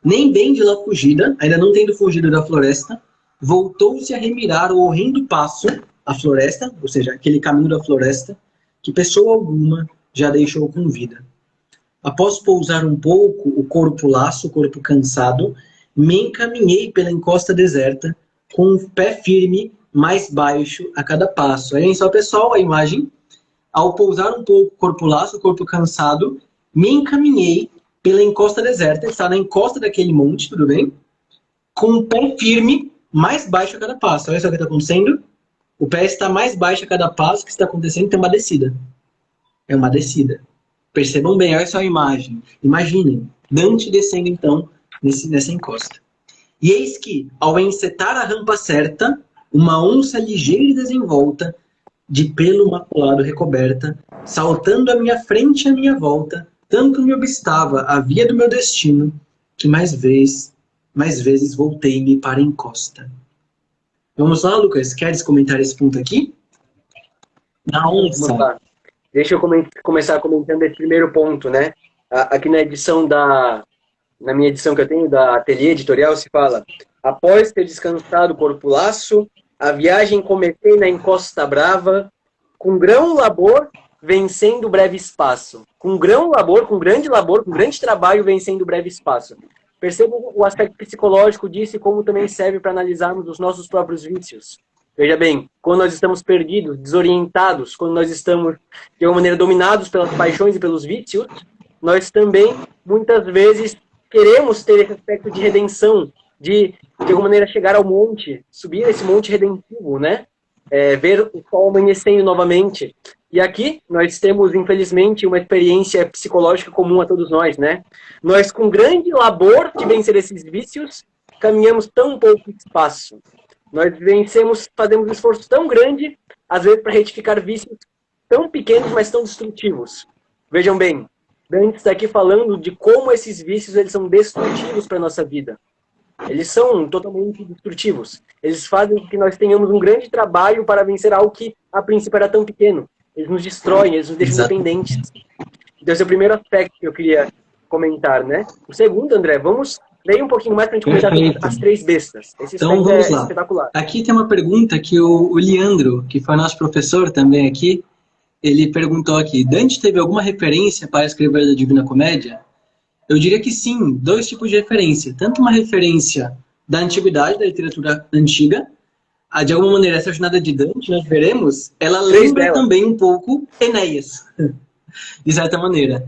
nem bem de lá fugida, ainda não tendo fugido da floresta, voltou-se a remirar o horrendo passo a floresta, ou seja, aquele caminho da floresta, que pessoa alguma já deixou com vida. Após pousar um pouco o corpo laço, o corpo cansado, me encaminhei pela encosta deserta, com o pé firme, mais baixo a cada passo. Aí, só pessoal, a imagem. Ao pousar um pouco o corpo laço, o corpo cansado, me encaminhei pela encosta deserta, está na encosta daquele monte, tudo bem? Com o pé firme, mais baixo a cada passo. Olha só o que está acontecendo. O pé está mais baixo a cada passo. O que está acontecendo? Tem uma descida. É uma descida. Percebam bem, olha só a imagem. Imaginem, Dante descendo então nessa encosta. E eis que, ao encetar a rampa certa, uma onça ligeira e desenvolta, de pelo maculado recoberta, saltando à minha frente e à minha volta, tanto me obstava a via do meu destino, que mais vezes voltei-me para a encosta. Vamos lá, Lucas? Queres comentar esse ponto aqui? Na onça. Deixa eu começar comentando esse primeiro ponto, né? Aqui na minha edição que eu tenho, da Ateliê Editorial, se fala: após ter descansado o corpo laço, a viagem comecei na encosta brava, com grão labor, vencendo o breve espaço. Com grão labor, com grande trabalho, vencendo o breve espaço. Percebam o aspecto psicológico disso e como também serve para analisarmos os nossos próprios vícios. Veja bem, quando nós estamos perdidos, desorientados, quando nós estamos, de alguma maneira, dominados pelas paixões e pelos vícios, nós também, muitas vezes, queremos ter esse aspecto de redenção, de alguma maneira, chegar ao monte, subir esse monte redentivo, né? Ver o sol amanhecendo novamente. E aqui, nós temos, infelizmente, uma experiência psicológica comum a todos nós, né? Nós, com grande labor de vencer esses vícios, caminhamos tão pouco espaço. Nós fazemos um esforço tão grande, às vezes, para retificar vícios tão pequenos, mas tão destrutivos. Vejam bem, Dante está aqui falando de como esses vícios eles são destrutivos para a nossa vida. Eles são totalmente destrutivos. Eles fazem com que nós tenhamos um grande trabalho para vencer algo que, a princípio, era tão pequeno. Eles nos destroem, eles nos deixam dependentes. Então, esse é o primeiro aspecto que eu queria comentar, né? O segundo, André, vamos ler um pouquinho mais para a gente comentar as três bestas. Esse então, vamos lá. Espetacular. Aqui tem uma pergunta que o Leandro, que foi nosso professor também aqui, ele perguntou aqui: Dante teve alguma referência para escrever a Divina Comédia? Eu diria que sim, dois tipos de referência. Tanto uma referência da antiguidade, da literatura antiga, de alguma maneira, essa jornada de Dante, nós veremos, ela lembra também um pouco Enéas, de certa maneira.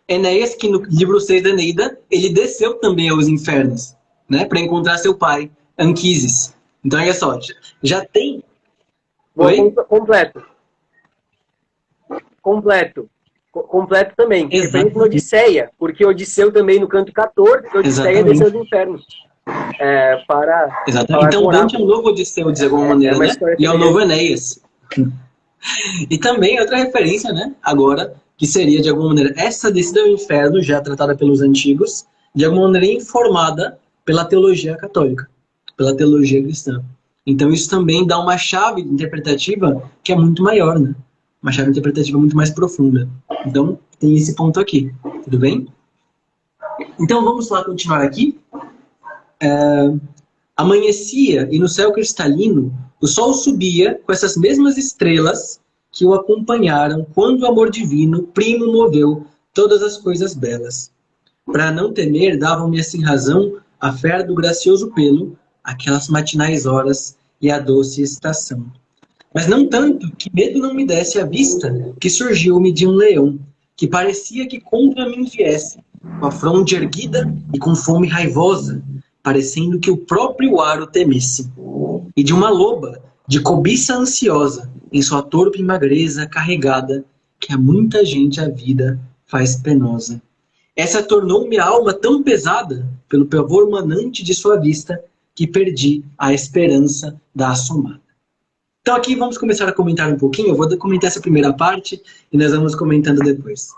Enéas, que no livro 6 da Eneida, ele desceu também aos infernos, né, para encontrar seu pai, Anquises. Então, olha só, já tem... Oi? Completo também. Referente na Odisseia, porque Odisseu também no canto 14, Odisseia desceu aos infernos. Exatamente. Então Dante é o novo Odisseu, de alguma maneira, né? E é o novo Enéas. E também outra referência, né? Agora, que seria, de alguma maneira, essa descida ao inferno, já tratada pelos antigos, de alguma maneira informada pela teologia católica, pela teologia cristã. Então isso também dá uma chave interpretativa que é muito maior, né? Uma chave interpretativa muito mais profunda. Então, tem esse ponto aqui. Tudo bem? Então, vamos lá continuar aqui. Amanhecia e no céu cristalino o sol subia com essas mesmas estrelas que o acompanharam quando o amor divino primo moveu todas as coisas belas. Para não temer, davam-me assim razão a fé do gracioso pelo, aquelas matinais horas e a doce estação. Mas não tanto que medo não me desse a vista que surgiu-me de um leão, que parecia que contra mim viesse, com a fronte erguida e com fome raivosa, parecendo que o próprio ar o temesse. E de uma loba, de cobiça ansiosa, em sua torpe magreza carregada, que a muita gente a vida faz penosa. Essa tornou-me a alma tão pesada, pelo pavor manante de sua vista, que perdi a esperança da assomada. Então aqui vamos começar a comentar um pouquinho. Eu vou comentar essa primeira parte e nós vamos comentando depois.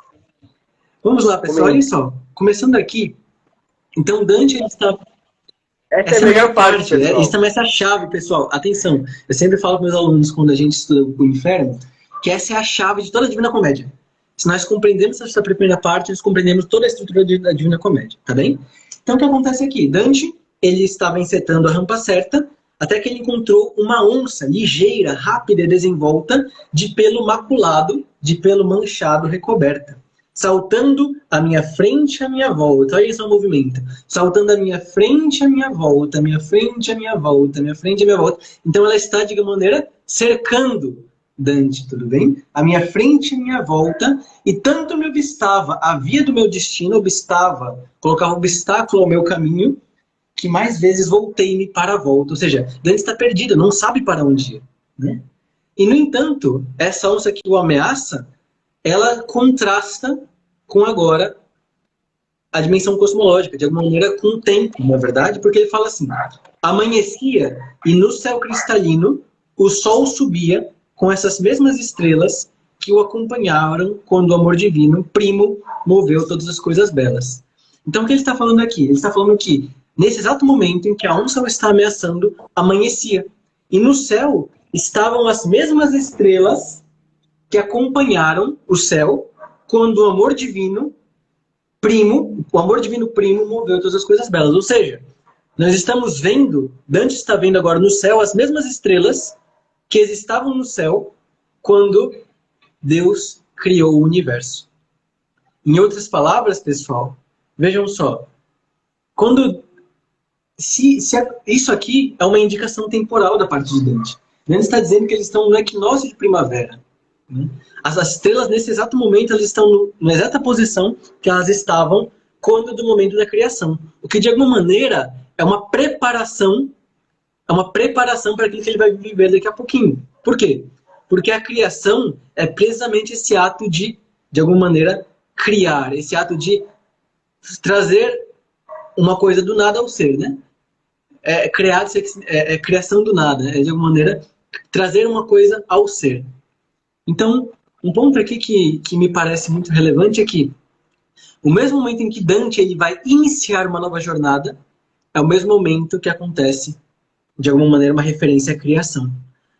Vamos lá, pessoal. Olha só. Começando aqui. Então Dante ele está... Essa é a melhor parte, né? Isso também é essa chave, pessoal. Atenção. Eu sempre falo para meus alunos quando a gente estuda o inferno que essa é a chave de toda a Divina Comédia. Se nós compreendemos essa primeira parte, nós compreendemos toda a estrutura da Divina Comédia. Tá bem? Então o que acontece aqui? Dante ele estava encetando a rampa certa, até que ele encontrou uma onça ligeira, rápida e desenvolta, de pelo maculado, de pelo manchado recoberta, saltando à minha frente, à minha volta. Olha esse movimento. Saltando à minha frente, à minha volta, à minha frente, à minha volta, à minha frente, à minha volta. Então ela está, de alguma maneira, cercando Dante, tudo bem? À minha frente, à minha volta, e tanto me obstava a via do meu destino, colocava um obstáculo ao meu caminho, que mais vezes voltei-me para a volta. Ou seja, Dante está perdido, não sabe para onde ir, né? E, no entanto, essa onça que o ameaça, ela contrasta com agora a dimensão cosmológica, de alguma maneira com o tempo, na verdade, porque ele fala assim: amanhecia e no céu cristalino o sol subia com essas mesmas estrelas que o acompanharam quando o amor divino, primo, moveu todas as coisas belas. Então, o que ele está falando aqui? Ele está falando que, nesse exato momento em que a onça o está ameaçando, amanhecia. E no céu estavam as mesmas estrelas que acompanharam o céu quando o amor divino primo moveu todas as coisas belas. Ou seja, nós estamos vendo, Dante está vendo agora no céu as mesmas estrelas que estavam no céu quando Deus criou o universo. Em outras palavras, pessoal, vejam só, isso aqui é uma indicação temporal da parte de Dante. Dante está dizendo que eles estão no equinócio de primavera. As estrelas, nesse exato momento, elas estão na exata posição que elas estavam quando do momento da criação. O que, de alguma maneira, é uma preparação para aquilo que ele vai viver daqui a pouquinho. Por quê? Porque a criação é precisamente esse ato de alguma maneira, criar, esse ato de trazer uma coisa do nada ao ser, né? Criação do nada, de alguma maneira, trazer uma coisa ao ser. Então, um ponto aqui que me parece muito relevante é que o mesmo momento em que Dante ele vai iniciar uma nova jornada é o mesmo momento que acontece, de alguma maneira, uma referência à criação.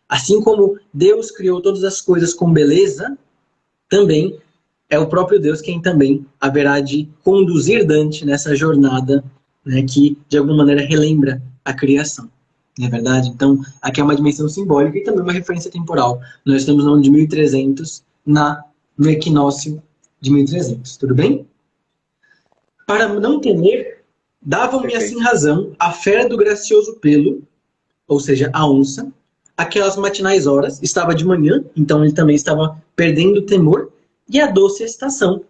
Assim como Deus criou todas as coisas com beleza, também é o próprio Deus quem também haverá de conduzir Dante nessa jornada, né, que, de alguma maneira, relembra a criação. Não é verdade? Então, aqui é uma dimensão simbólica e também uma referência temporal. Nós estamos no ano de 1300, no equinócio de 1300. Tudo bem? Para não temer, davam-me assim razão a fera do gracioso pelo, ou seja, a onça, aquelas matinais horas, estava de manhã, então ele também estava perdendo o temor, e a doce estação.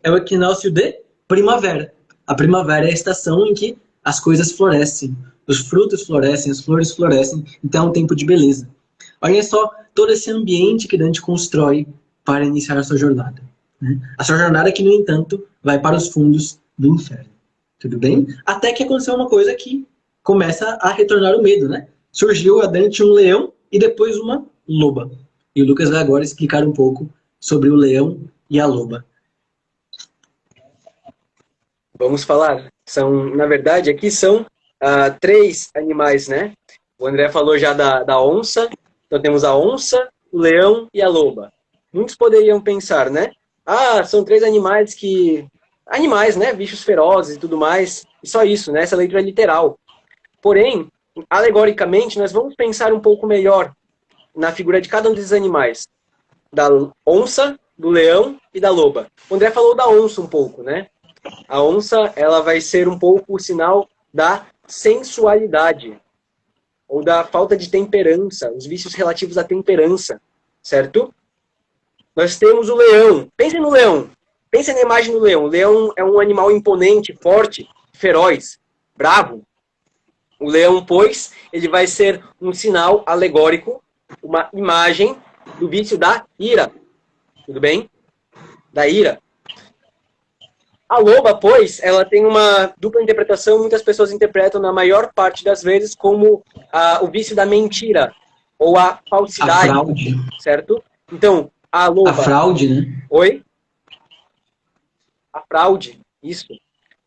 É o equinócio de primavera. A primavera é a estação em que as coisas florescem. Os frutos florescem, as flores florescem, então é um tempo de beleza. Olha só todo esse ambiente que Dante constrói para iniciar a sua jornada. Né? A sua jornada que, no entanto, vai para os fundos do inferno. Tudo bem? Até que aconteceu uma coisa que começa a retornar o medo, né? Surgiu a Dante um leão e depois uma loba. E o Lucas vai agora explicar um pouco sobre o leão e a loba. Vamos falar. Na verdade, aqui são 3 animais, né? O André falou já da onça. Então temos a onça, o leão e a loba. Muitos poderiam pensar, né? São 3 animais Animais, né? Bichos ferozes e tudo mais. E só isso, né? Essa leitura é literal. Porém, alegoricamente, nós vamos pensar um pouco melhor na figura de cada um desses animais. Da onça, do leão e da loba. O André falou da onça um pouco, né? A onça, ela vai ser um pouco o sinal da sensualidade, ou da falta de temperança, os vícios relativos à temperança, certo? Nós temos o leão. Pensem no leão. Pensem na imagem do leão. O leão é um animal imponente, forte, feroz, bravo. O leão, pois, ele vai ser um sinal alegórico, uma imagem do vício da ira. Tudo bem? Da ira. A loba, pois, ela tem uma dupla interpretação. Muitas pessoas interpretam, na maior parte das vezes, como o vício da mentira ou a falsidade. A fraude. Certo? Então, a loba... A fraude, né? Oi? A fraude, isso.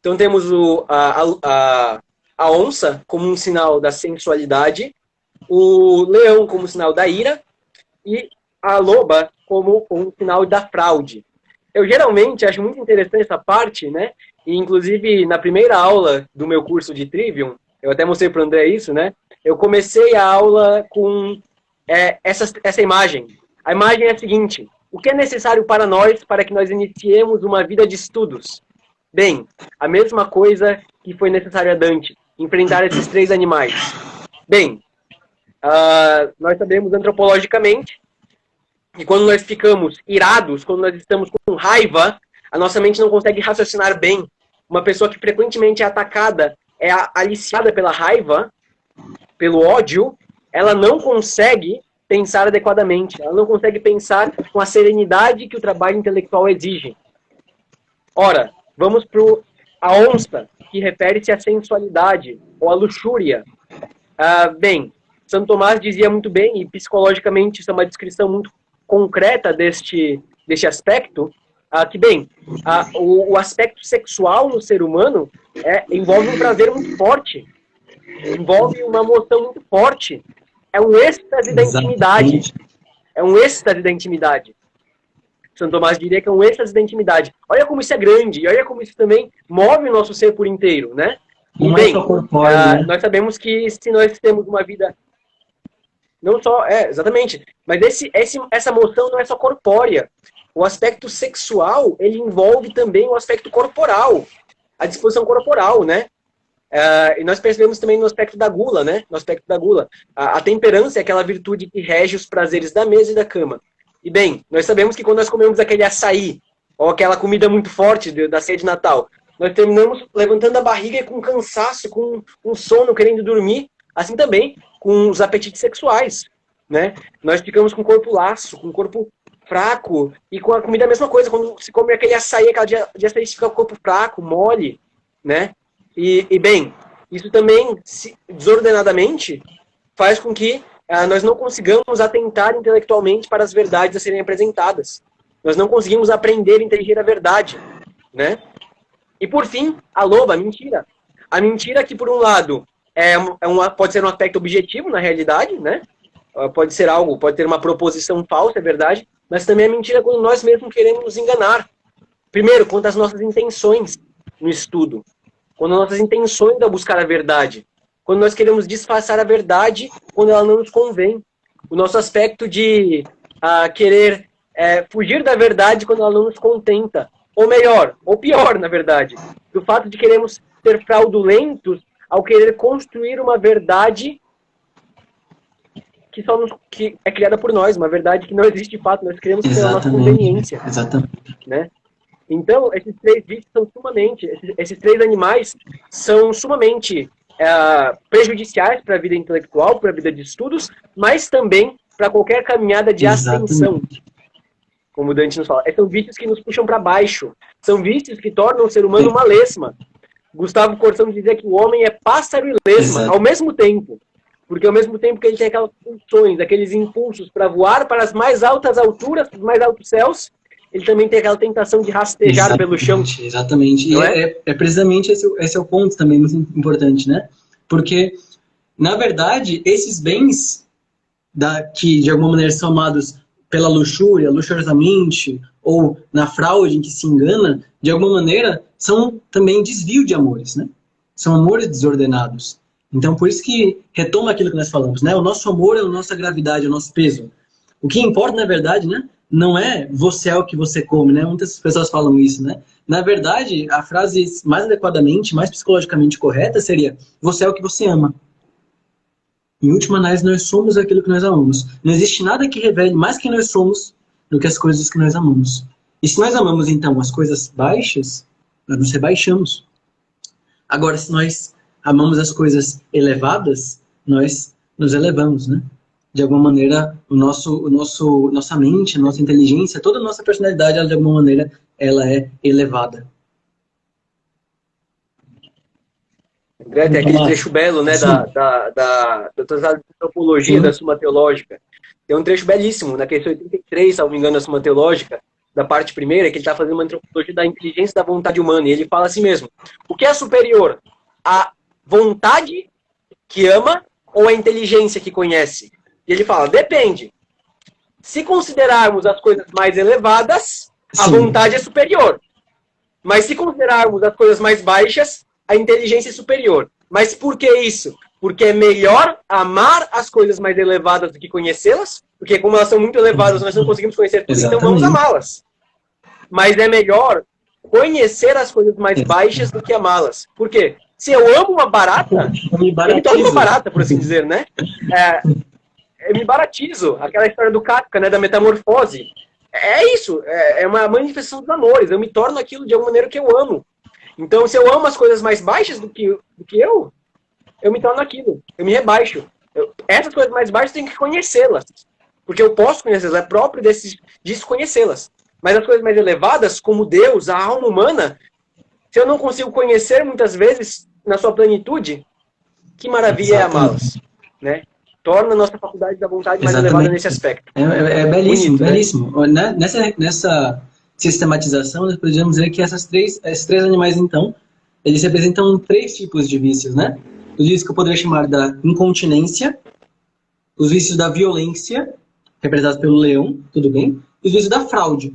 Então temos a onça como um sinal da sensualidade, o leão como um sinal da ira e a loba como um sinal da fraude. Eu geralmente acho muito interessante essa parte, né? E inclusive na primeira aula do meu curso de Trivium, eu até mostrei para o André isso, né? Eu comecei a aula com essa imagem. A imagem é a seguinte: o que é necessário para nós para que nós iniciemos uma vida de estudos? Bem, a mesma coisa que foi necessário a Dante, enfrentar esses 3 animais. Bem, nós sabemos antropologicamente que quando nós ficamos irados, quando nós estamos com raiva, a nossa mente não consegue raciocinar bem. Uma pessoa que frequentemente é atacada, é aliciada pela raiva, pelo ódio, ela não consegue pensar adequadamente. Ela não consegue pensar com a serenidade que o trabalho intelectual exige. Ora, vamos para a onça, que refere-se à sensualidade, ou à luxúria. Bem, Santo Tomás dizia muito bem, e psicologicamente isso é uma descrição muito concreta deste aspecto, que, bem, o aspecto sexual no ser humano envolve um prazer muito forte, envolve uma emoção muito forte, é um êxtase da intimidade. É um êxtase da intimidade. Santo Tomás diria que é um êxtase da intimidade. Olha como isso é grande, e olha como isso também move o nosso ser por inteiro, né? E, bem, nós sabemos que se nós temos uma vida... Não só... exatamente. Mas essa emoção não é só corpórea. O aspecto sexual, ele envolve também o aspecto corporal. A disposição corporal, né? E nós percebemos também no aspecto da gula, né? No aspecto da gula. A temperança é aquela virtude que rege os prazeres da mesa e da cama. E bem, nós sabemos que quando nós comemos aquele açaí, ou aquela comida muito forte da ceia de Natal, nós terminamos levantando a barriga e com cansaço, com um sono, querendo dormir. Assim também com os apetites sexuais, né? Nós ficamos com o corpo laço, com o corpo fraco, e com a comida a mesma coisa. Quando se come aquele açaí, aquela de açaí, fica com o corpo fraco, mole, né? E bem, isso também, desordenadamente, faz com que nós não consigamos atentar intelectualmente para as verdades a serem apresentadas. Nós não conseguimos aprender e entender a verdade, né? E por fim, a loba, a mentira. A mentira que, por um lado, pode ser um aspecto objetivo na realidade, né? Pode ser algo, pode ter uma proposição falsa, é verdade, mas também a mentira quando nós mesmos queremos nos enganar. Primeiro, quanto às nossas intenções no estudo. Quando nossas intenções é buscar a verdade. Quando nós queremos disfarçar a verdade quando ela não nos convém. O nosso aspecto de querer fugir da verdade quando ela não nos contenta. Ou melhor, ou pior, na verdade, do fato de queremos ser fraudulentos ao querer construir uma verdade que é criada por nós, uma verdade que não existe de fato, nós queremos pela nossa conveniência. Exatamente. Né? Então, esses 3 bichos são esses 3 animais são sumamente prejudiciais para a vida intelectual, para a vida de estudos, mas também para qualquer caminhada de ascensão. Como o Dante nos fala. São vícios que nos puxam para baixo. São vícios que tornam o ser humano uma lesma. Gustavo Corsão dizia que o homem é pássaro e lesma ao mesmo tempo. Porque ao mesmo tempo que ele tem aquelas pulsões, aqueles impulsos para voar para as mais altas alturas, para os mais altos céus, ele também tem aquela tentação de rastejar pelo chão. Exatamente. E é precisamente esse é o ponto também muito importante, né? Porque, na verdade, esses bens que de alguma maneira são amados pela luxúria, luxuriosamente, ou na fraude em que se engana, de alguma maneira, são também desvio de amores, né? São amores desordenados. Então, por isso que retoma aquilo que nós falamos, né? O nosso amor é a nossa gravidade, é o nosso peso. O que importa, na verdade, né? Não é você é o que você come, né? Muitas pessoas falam isso, né? Na verdade, a frase mais adequadamente, mais psicologicamente correta seria: você é o que você ama. Em última análise, nós somos aquilo que nós amamos. Não existe nada que revele mais quem nós somos do que as coisas que nós amamos. E se nós amamos, então, as coisas baixas, nós nos rebaixamos. Agora, se nós amamos as coisas elevadas, nós nos elevamos, né? De alguma maneira, nossa mente, nossa inteligência, toda a nossa personalidade, ela, de alguma maneira, ela é elevada. André, tem aquele trecho belo, né, da antropologia da Suma Teológica. Tem um trecho belíssimo, na questão 83, se não me engano, da Suma Teológica, da parte primeira, que ele está fazendo uma antropologia da inteligência e da vontade humana. E ele fala assim mesmo: o que é superior? A vontade que ama ou a inteligência que conhece? E ele fala: depende. Se considerarmos as coisas mais elevadas, a vontade é superior. Mas se considerarmos as coisas mais baixas, a inteligência superior. Mas por que isso? Porque é melhor amar as coisas mais elevadas do que conhecê-las, porque como elas são muito elevadas, nós não conseguimos conhecer tudo, então vamos amá-las. Mas é melhor conhecer as coisas mais baixas do que amá-las. Por quê? Se eu amo uma barata, eu me torno uma barata, por assim dizer, né? Eu me baratizo. Aquela história do Kafka, né, da metamorfose. É isso, é uma manifestação dos amores. Eu me torno aquilo de alguma maneira que eu amo. Então, se eu amo as coisas mais baixas do que eu me torno aquilo. Eu me rebaixo. Essas coisas mais baixas eu tenho que conhecê-las. Porque eu posso conhecê-las, é próprio disso conhecê-las. Mas as coisas mais elevadas, como Deus, a alma humana, se eu não consigo conhecer muitas vezes na sua plenitude, que maravilha é amá-las, né? Torna a nossa faculdade da vontade mais elevada nesse aspecto. É belíssimo, Bonito, belíssimo. Né? Nessa sistematização, nós podemos dizer que esses três animais, então, eles representam 3 tipos de vícios, né? Os vícios que eu poderia chamar da incontinência, os vícios da violência, representados pelo leão, tudo bem? E os vícios da fraude,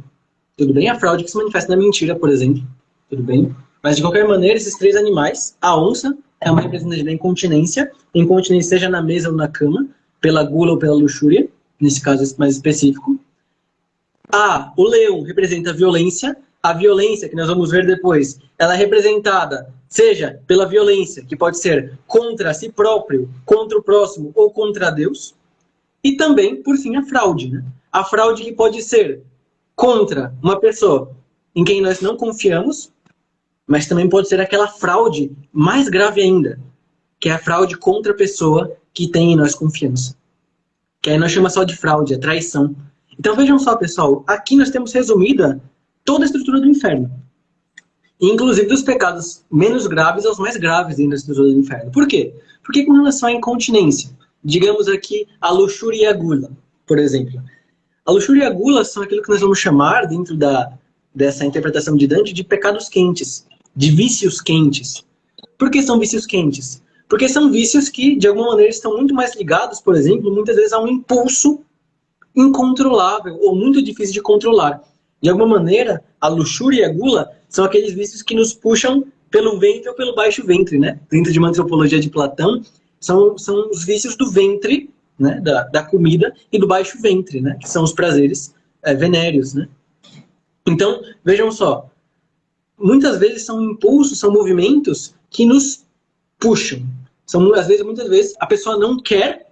tudo bem? A fraude que se manifesta na mentira, por exemplo, tudo bem? Mas, de qualquer maneira, esses 3 animais, a onça é uma representação da incontinência seja na mesa ou na cama, pela gula ou pela luxúria, nesse caso mais específico. O leão representa a violência, que nós vamos ver depois, ela é representada, seja pela violência, que pode ser contra si próprio, contra o próximo ou contra Deus, e também, por fim, a fraude, né? A fraude que pode ser contra uma pessoa em quem nós não confiamos, mas também pode ser aquela fraude mais grave ainda, que é a fraude contra a pessoa que tem em nós confiança. Que aí nós chamamos só de fraude, é traição. Então vejam só, pessoal, aqui nós temos resumida toda a estrutura do inferno. Inclusive dos pecados menos graves aos mais graves dentro da estrutura do inferno. Por quê? Porque com relação à incontinência, digamos aqui a luxúria e a gula, por exemplo. A luxúria e a gula são aquilo que nós vamos chamar, dentro dessa interpretação de Dante, de pecados quentes, de vícios quentes. Por que são vícios quentes? Porque são vícios que, de alguma maneira, estão muito mais ligados, por exemplo, muitas vezes a um impulso incontrolável ou muito difícil de controlar. De alguma maneira, a luxúria e a gula são aqueles vícios que nos puxam pelo ventre ou pelo baixo ventre, né? Dentro de uma antropologia de Platão, são os vícios do ventre, né? Da comida, e do baixo ventre, né? Que são os prazeres venéreos, né? Então, vejam só, muitas vezes são impulsos, são movimentos que nos puxam. Muitas vezes a pessoa não quer,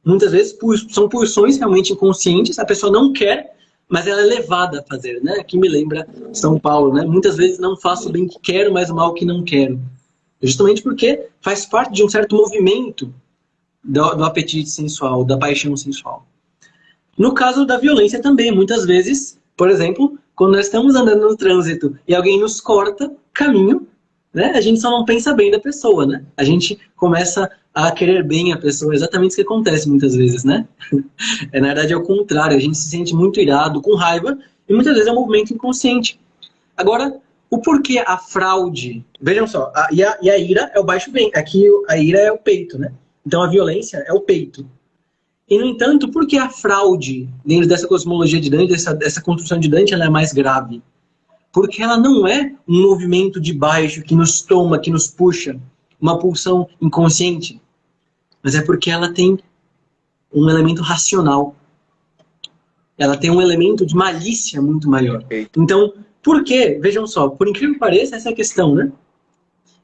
muitas vezes são pulsões realmente inconscientes, a pessoa não quer, mas ela é levada a fazer, né? Aqui me lembra São Paulo, né? Muitas vezes não faço o bem que quero, mas o mal que não quero. Justamente porque faz parte de um certo movimento do apetite sensual, da paixão sensual. No caso da violência também, muitas vezes, por exemplo, quando nós estamos andando no trânsito e alguém nos corta caminho, né? A gente só não pensa bem da pessoa, né? A gente começa a querer bem a pessoa, exatamente isso que acontece muitas vezes, né? Na verdade é o contrário, a gente se sente muito irado, com raiva, e muitas vezes é um movimento inconsciente. Agora, o porquê a fraude? Vejam só, a ira é o baixo ventre, aqui a ira é o peito, né? Então a violência é o peito. E, no entanto, por que a fraude, dentro dessa cosmologia de Dante, dessa construção de Dante, ela é mais grave? Porque ela não é um movimento de baixo que nos toma, que nos puxa, uma pulsão inconsciente, mas é porque ela tem um elemento racional. Ela tem um elemento de malícia muito maior. Então, por quê? Vejam só, por incrível que pareça, essa é a questão, né?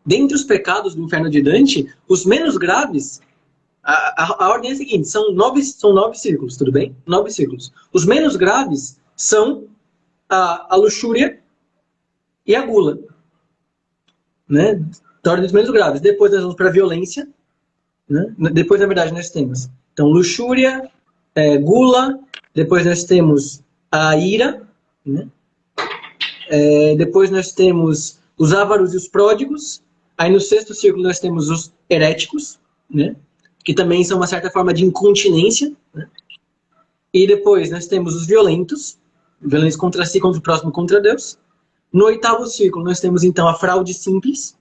Dentre os pecados do inferno de Dante, os menos graves, a ordem é a seguinte, são nove círculos, tudo bem? 9 círculos. Os menos graves são a luxúria e a gula, né? Da ordem dos menos graves. Depois nós vamos para a violência, né? Depois, na verdade, nós temos então luxúria, gula, depois nós temos a ira, né? Depois nós temos os ávaros e os pródigos. Aí no 6º círculo nós temos os heréticos, né? Que também são uma certa forma de incontinência, né? E depois nós temos os violentos, violência contra si, contra o próximo, contra Deus. No 8º círculo nós temos então a fraude simples.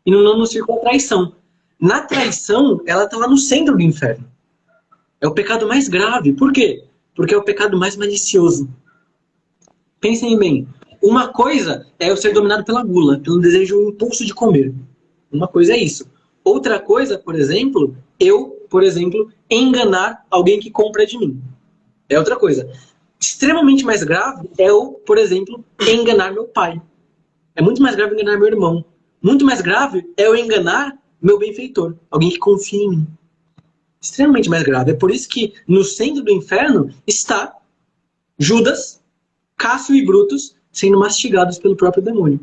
E no 9º círculo a traição. Na traição, ela está lá no centro do inferno. É o pecado mais grave. Por quê? Porque é o pecado mais malicioso. Pensem bem. uma coisa é eu ser dominado pela gula, pelo desejo, o impulso de comer. Uma coisa é isso. Outra coisa, por exemplo, enganar alguém que compra de mim. É outra coisa. Extremamente mais grave é eu, por exemplo, enganar meu pai. É muito mais grave enganar meu irmão. Muito mais grave é eu enganar meu benfeitor, alguém que confia em mim. Extremamente mais grave. É por isso que no centro do inferno está Judas, Cássio e Brutus sendo mastigados pelo próprio demônio.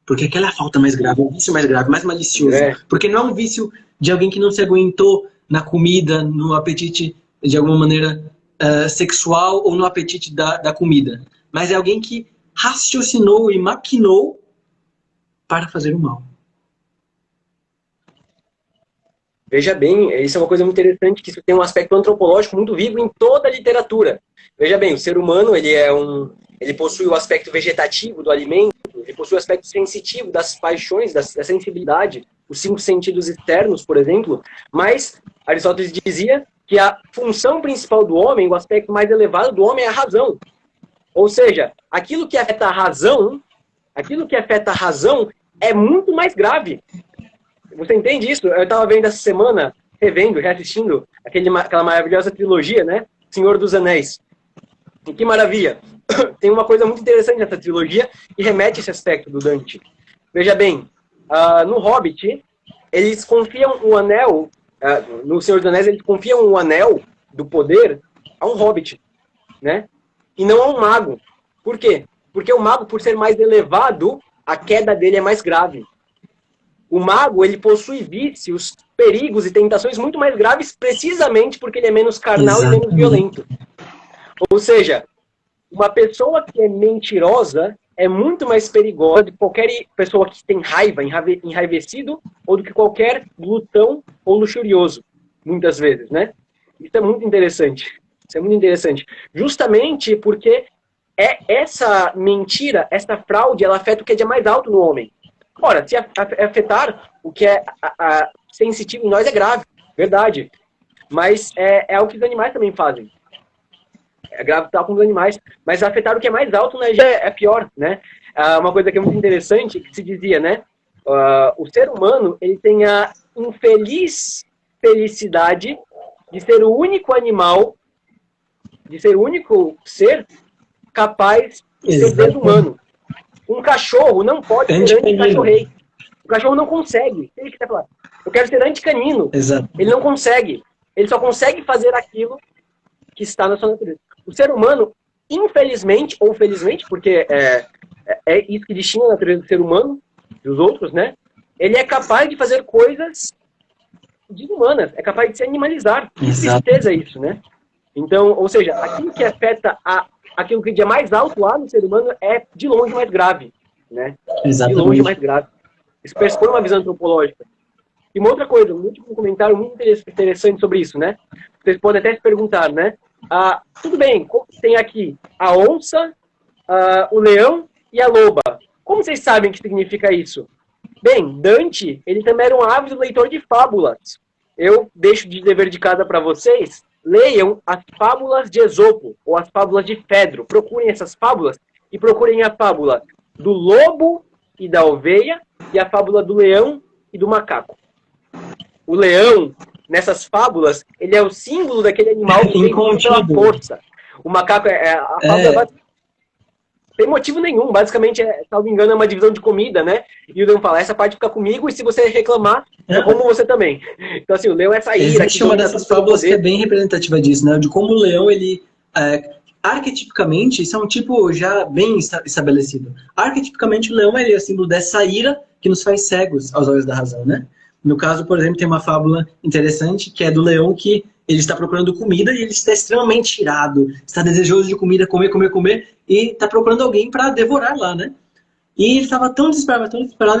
Porque aquela é a falta mais grave, o vício mais grave, mais malicioso. Porque não é um vício de alguém que não se aguentou na comida, no apetite de alguma maneira sexual ou no apetite da comida. Mas é alguém que raciocinou e maquinou para fazer o mal. Veja bem, isso é uma coisa muito interessante, que isso tem um aspecto antropológico muito vivo em toda a literatura. Veja bem, o ser humano, ele possui o aspecto vegetativo do alimento, ele possui o aspecto sensitivo das paixões, da sensibilidade, os 5 sentidos externos, por exemplo, mas Aristóteles dizia que a função principal do homem, o aspecto mais elevado do homem é a razão. Ou seja, aquilo que afeta a razão é muito mais grave. Você entende isso? Eu estava vendo essa semana, reassistindo aquela maravilhosa trilogia, né? Senhor dos Anéis. E que maravilha! Tem uma coisa muito interessante nessa trilogia e remete esse aspecto do Dante. Veja bem, no Hobbit, eles confiam o anel, no Senhor dos Anéis, eles confiam o anel do poder a um Hobbit, né? E não a um mago. Por quê? Porque o mago, por ser mais elevado, a queda dele é mais grave. O mago, ele possui vícios, perigos e tentações muito mais graves, precisamente porque ele é menos carnal e menos violento. Ou seja, uma pessoa que é mentirosa é muito mais perigosa do que qualquer pessoa que tem raiva, enraivecido, ou do que qualquer glutão ou luxurioso, muitas vezes, né? Isso é muito interessante. Isso é muito interessante. Justamente porque essa mentira, essa fraude, ela afeta o que é de mais alto no homem. Ora, se afetar o que é sensitivo em nós é grave, verdade. Mas é o que os animais também fazem. É grave tal com os animais. Mas afetar o que é mais alto, né, já é pior, né? Uma coisa que é muito interessante, que se dizia, né? O ser humano, ele tem a infeliz felicidade de ser o único animal, de ser o único ser capaz de ser desumano. Um cachorro não pode ser anti-cachorrei. O cachorro não consegue. Ele quer falar, eu quero ser anticanino. Exato. Ele não consegue. Ele só consegue fazer aquilo que está na sua natureza. O ser humano, infelizmente, ou felizmente, porque é isso que distingue a natureza do ser humano dos outros, né? Ele é capaz de fazer coisas desumanas. É capaz de se animalizar. Que tristeza é isso, né? Então, ou seja, aquilo que afeta aquilo que é mais alto lá no ser humano é de longe mais grave, né? Exatamente. De longe mais grave. Isso pressupõe uma visão antropológica. E uma outra coisa, um último comentário muito interessante sobre isso, né? Vocês podem até se perguntar, né? Tudo bem, tem aqui a onça, o leão e a loba. Como vocês sabem o que significa isso? Bem, Dante, ele também era um ávido leitor de fábulas. Eu deixo de dever de casa para vocês. Leiam as fábulas de Esopo, ou as fábulas de Fedro. Procurem essas fábulas e procurem a fábula do lobo e da ovelha e a fábula do leão e do macaco. O leão, nessas fábulas, ele é o símbolo daquele animal que tem pela força. O macaco a fábula sem motivo nenhum. Basicamente, salvo engano, é uma divisão de comida, né? E o leão fala, essa parte fica comigo e se você reclamar, eu como você também. Então, assim, o leão é essa ira. Existe uma dessas fábulas que é bem representativa disso, né? De como o leão, ele... arquetipicamente, isso é um tipo já bem estabelecido. Arquetipicamente, o leão ele é o símbolo dessa ira que nos faz cegos aos olhos da razão, né? No caso, por exemplo, tem uma fábula interessante que é do leão que ele está procurando comida e ele está extremamente irado, está desejoso de comida, comer, e está procurando alguém para devorar lá, né? E ele estava tão desesperado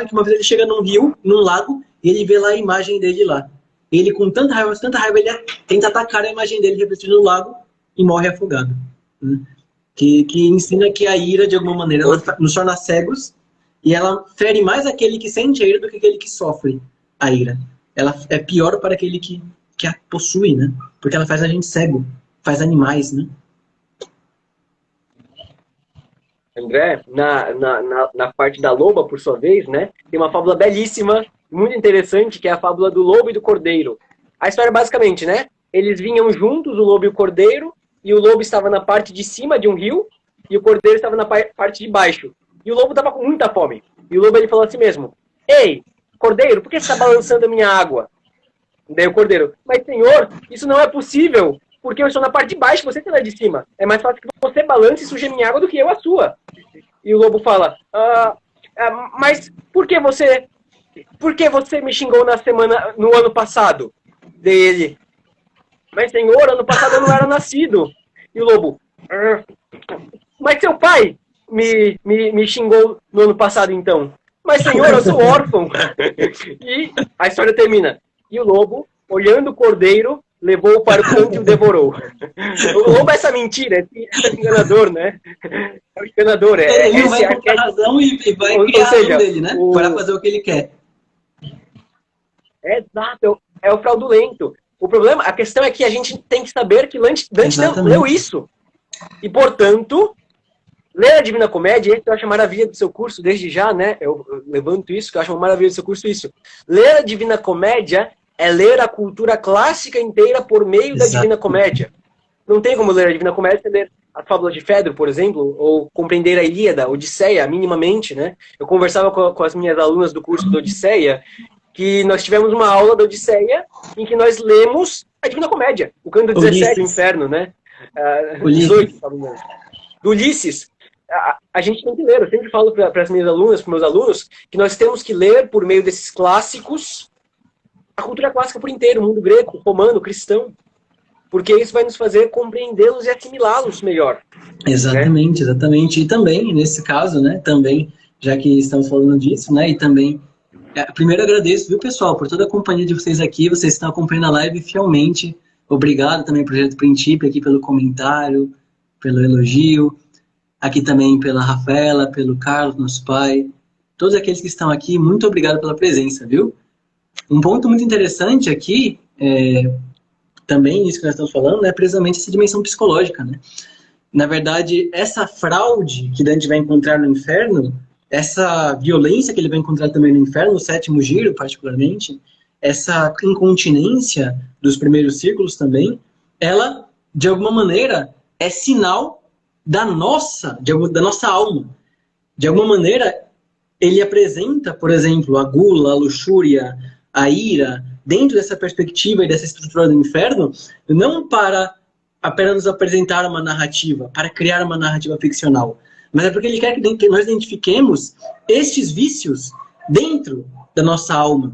que uma vez ele chega num rio, num lago, e ele vê lá a imagem dele lá. Ele, com tanta raiva, ele tenta atacar a imagem dele refletida no lago e morre afogado. Né? Que ensina que a ira, de alguma maneira, ela nos torna cegos e ela fere mais aquele que sente a ira do que aquele que sofre a ira. Ela é pior para aquele que a possui, né? Porque ela faz a gente cego, faz animais, né? André, na parte da loba, por sua vez, né, tem uma fábula belíssima, muito interessante, que é a fábula do lobo e do cordeiro. A história basicamente, né, eles vinham juntos, o lobo e o cordeiro, e o lobo estava na parte de cima de um rio, e o cordeiro estava na parte de baixo. E o lobo estava com muita fome. E o lobo ele falou assim mesmo: ei, cordeiro, por que você está balançando a minha água? Daí o cordeiro: mas senhor, isso não é possível, porque eu estou na parte de baixo, você está lá de cima. É mais fácil que você balance e suje a minha água do que eu a sua. E o lobo fala: mas por que você me xingou no ano passado? Daí ele: mas senhor, ano passado eu não era nascido. E o lobo: mas seu pai me xingou no ano passado então. Mas senhor, eu sou órfão. E a história termina. E o lobo, olhando o cordeiro, levou-o para o canto e o devorou. O lobo é essa mentira, é enganador, né? É o enganador. Ele não vai comprar razão e vai criar a dele, né? Para fazer o que ele quer. É exato, é o fraudulento. O problema, a questão é que a gente tem que saber que Dante leu isso. E, portanto, ler a Divina Comédia, esse eu acho a maravilha do seu curso, desde já, né? Eu levanto isso, que eu acho uma maravilha do seu curso isso. Ler a Divina Comédia é ler a cultura clássica inteira por meio da Divina Comédia. Não tem como ler a Divina Comédia sem ler a Fábula de Fedro, por exemplo, ou compreender a Ilíada, a Odisseia, minimamente, né? Eu conversava com as minhas alunas do curso da Odisseia, que nós tivemos uma aula da Odisseia em que nós lemos a Divina Comédia, o canto 17 do Inferno, né? 18, do Ulisses. A gente tem que ler. Eu sempre falo para as minhas alunas, para os meus alunos, que nós temos que ler, por meio desses clássicos, a cultura clássica por inteiro, o mundo grego, romano, cristão. Porque isso vai nos fazer compreendê-los e assimilá-los melhor. Exatamente, né? Exatamente. E também, nesse caso, né, também, já que estamos falando disso, né, e também, primeiro agradeço, viu, pessoal, por toda a companhia de vocês aqui, vocês estão acompanhando a live fielmente. Obrigado também, Projeto Princípio, aqui pelo comentário, pelo elogio, aqui também pela Rafaela, pelo Carlos, nosso pai, todos aqueles que estão aqui, muito obrigado pela presença, viu? Um ponto muito interessante aqui, também isso que nós estamos falando, é precisamente essa dimensão psicológica, né? Na verdade, essa fraude que Dante vai encontrar no inferno, essa violência que ele vai encontrar também no inferno, no sétimo giro, particularmente, essa incontinência dos primeiros círculos também, ela, de alguma maneira, é sinal da nossa alma. De alguma maneira, ele apresenta, por exemplo, a gula, a luxúria, a ira, dentro dessa perspectiva e dessa estrutura do inferno, não para apenas nos apresentar uma narrativa, para criar uma narrativa ficcional, mas é porque ele quer que nós identifiquemos estes vícios dentro da nossa alma.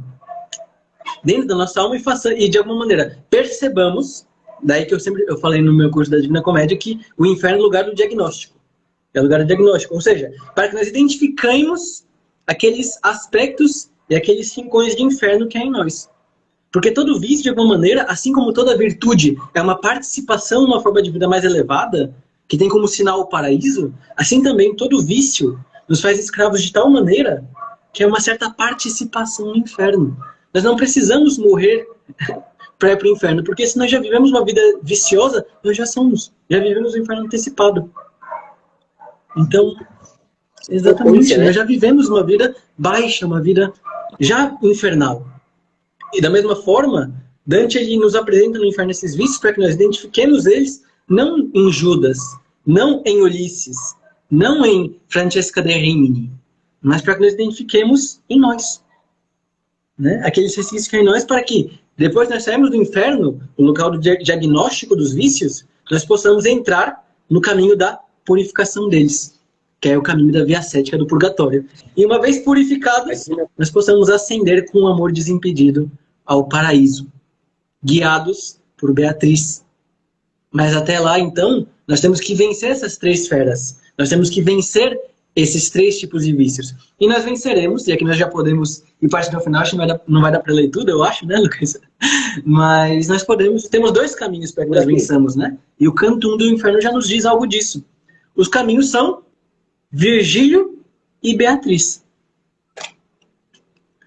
Dentro da nossa alma e de alguma maneira percebamos, daí que eu falei no meu curso da Divina Comédia, que o inferno é o lugar do diagnóstico. É o lugar do diagnóstico, ou seja, para que nós identifiquemos aqueles aspectos e aqueles rincões de inferno que há em nós. Porque todo vício, de alguma maneira, assim como toda virtude é uma participação numa forma de vida mais elevada, que tem como sinal o paraíso, assim também todo vício nos faz escravos de tal maneira que é uma certa participação no inferno. Nós não precisamos morrer para ir para o inferno, porque se nós já vivemos uma vida viciosa, nós já vivemos o inferno antecipado. Então, exatamente, nós já vivemos uma vida baixa, uma vida já infernal. E da mesma forma, Dante ele nos apresenta no inferno esses vícios para que nós identifiquemos eles não em Judas, não em Ulisses, não em Francesca de Rimini, mas para que nós identifiquemos em nós. Né? Aqueles resquícios que há em nós, para que depois nós saímos do inferno, o local do diagnóstico dos vícios, nós possamos entrar no caminho da purificação deles, que é o caminho da via ascética do purgatório. E uma vez purificados, nós possamos ascender com um amor desimpedido ao paraíso, guiados por Beatriz. Mas até lá, então, nós temos que vencer essas três esferas. Nós temos que vencer esses três tipos de vícios. E nós venceremos, e aqui nós já podemos ir partir ao final, acho que não vai dar para ler tudo, eu acho, né, Lucas? Mas nós temos dois caminhos para que nós vençamos, né? E o canto 1 do inferno já nos diz algo disso. Os caminhos são Virgílio e Beatriz.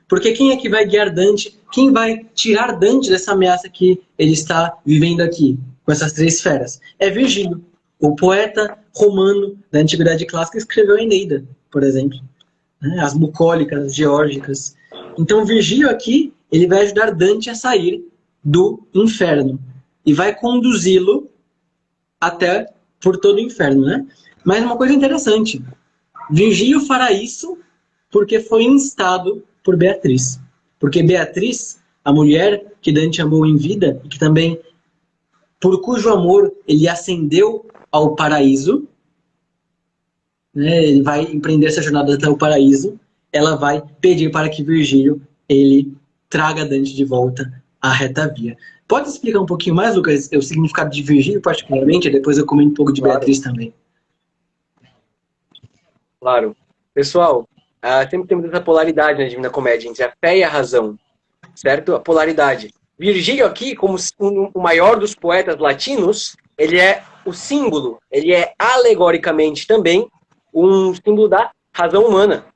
Porque quem é que vai guiar Dante? Quem vai tirar Dante dessa ameaça que ele está vivendo aqui, com essas três esferas? É Virgílio, o poeta romano da Antiguidade Clássica escreveu a Eneida, por exemplo. Né? As bucólicas, as geórgicas. Então, Virgílio aqui, ele vai ajudar Dante a sair do inferno e vai conduzi-lo até por todo o inferno, né? Mas uma coisa interessante, Virgílio fará isso porque foi instado por Beatriz. Porque Beatriz, a mulher que Dante amou em vida, e que também, por cujo amor ele ascendeu ao paraíso, né, ele vai empreender essa jornada até o paraíso, ela vai pedir para que Virgílio ele traga Dante de volta à reta via. Pode explicar um pouquinho mais, Lucas, o significado de Virgílio particularmente? Depois eu comento um pouco de Beatriz também. Claro. Pessoal, sempre temos essa polaridade na Divina Comédia, entre a fé e a razão, certo? A polaridade. Virgílio aqui, como o maior dos poetas latinos, ele é o símbolo, ele é alegoricamente também um símbolo da razão humana.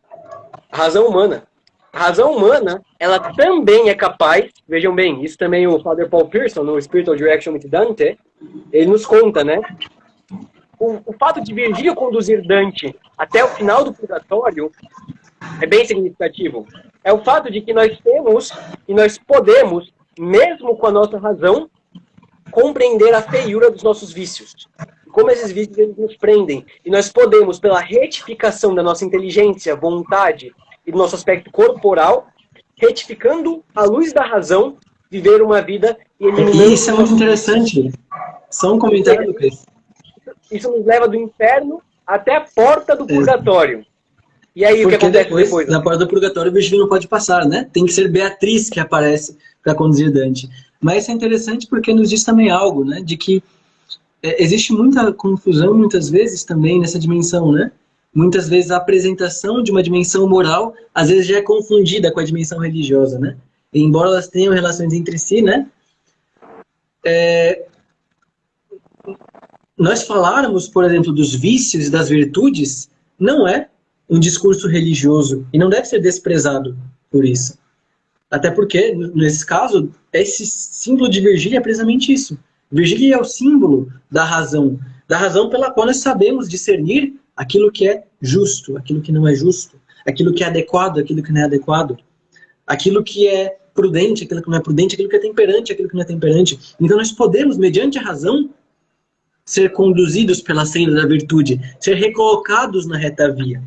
A razão humana. A razão humana, ela também é capaz, vejam bem, isso também o Father Paul Pearson, no Spiritual Direction with Dante, ele nos conta, né? O fato de Virgílio conduzir Dante até o final do purgatório é bem significativo. É o fato de que nós temos e nós podemos, mesmo com a nossa razão, compreender a feiura dos nossos vícios. Como esses vícios eles nos prendem. E nós podemos, pela retificação da nossa inteligência, vontade e do nosso aspecto corporal, retificando à luz da razão, viver uma vida e eliminando... Isso é muito interessante. Só um comentário, Lucas. Isso nos leva do inferno até a porta do purgatório. E aí, o que acontece depois? Na porta do purgatório, o Virgílio não pode passar, né? Tem que ser Beatriz que aparece para conduzir Dante. Mas isso é interessante porque nos diz também algo, né? De que existe muita confusão, muitas vezes, também nessa dimensão, né? Muitas vezes a apresentação de uma dimensão moral, às vezes já é confundida com a dimensão religiosa, né? E, embora elas tenham relações entre si, né? Nós falarmos, por exemplo, dos vícios e das virtudes, não é um discurso religioso e não deve ser desprezado por isso. Até porque, nesse caso, esse símbolo de Virgílio é precisamente isso. Virgílio é o símbolo da razão pela qual nós sabemos discernir aquilo que é justo, aquilo que não é justo, aquilo que é adequado, aquilo que não é adequado, aquilo que é prudente, aquilo que não é prudente, aquilo que é temperante, aquilo que não é temperante. Então nós podemos, mediante a razão, ser conduzidos pela senda da virtude, ser recolocados na reta via.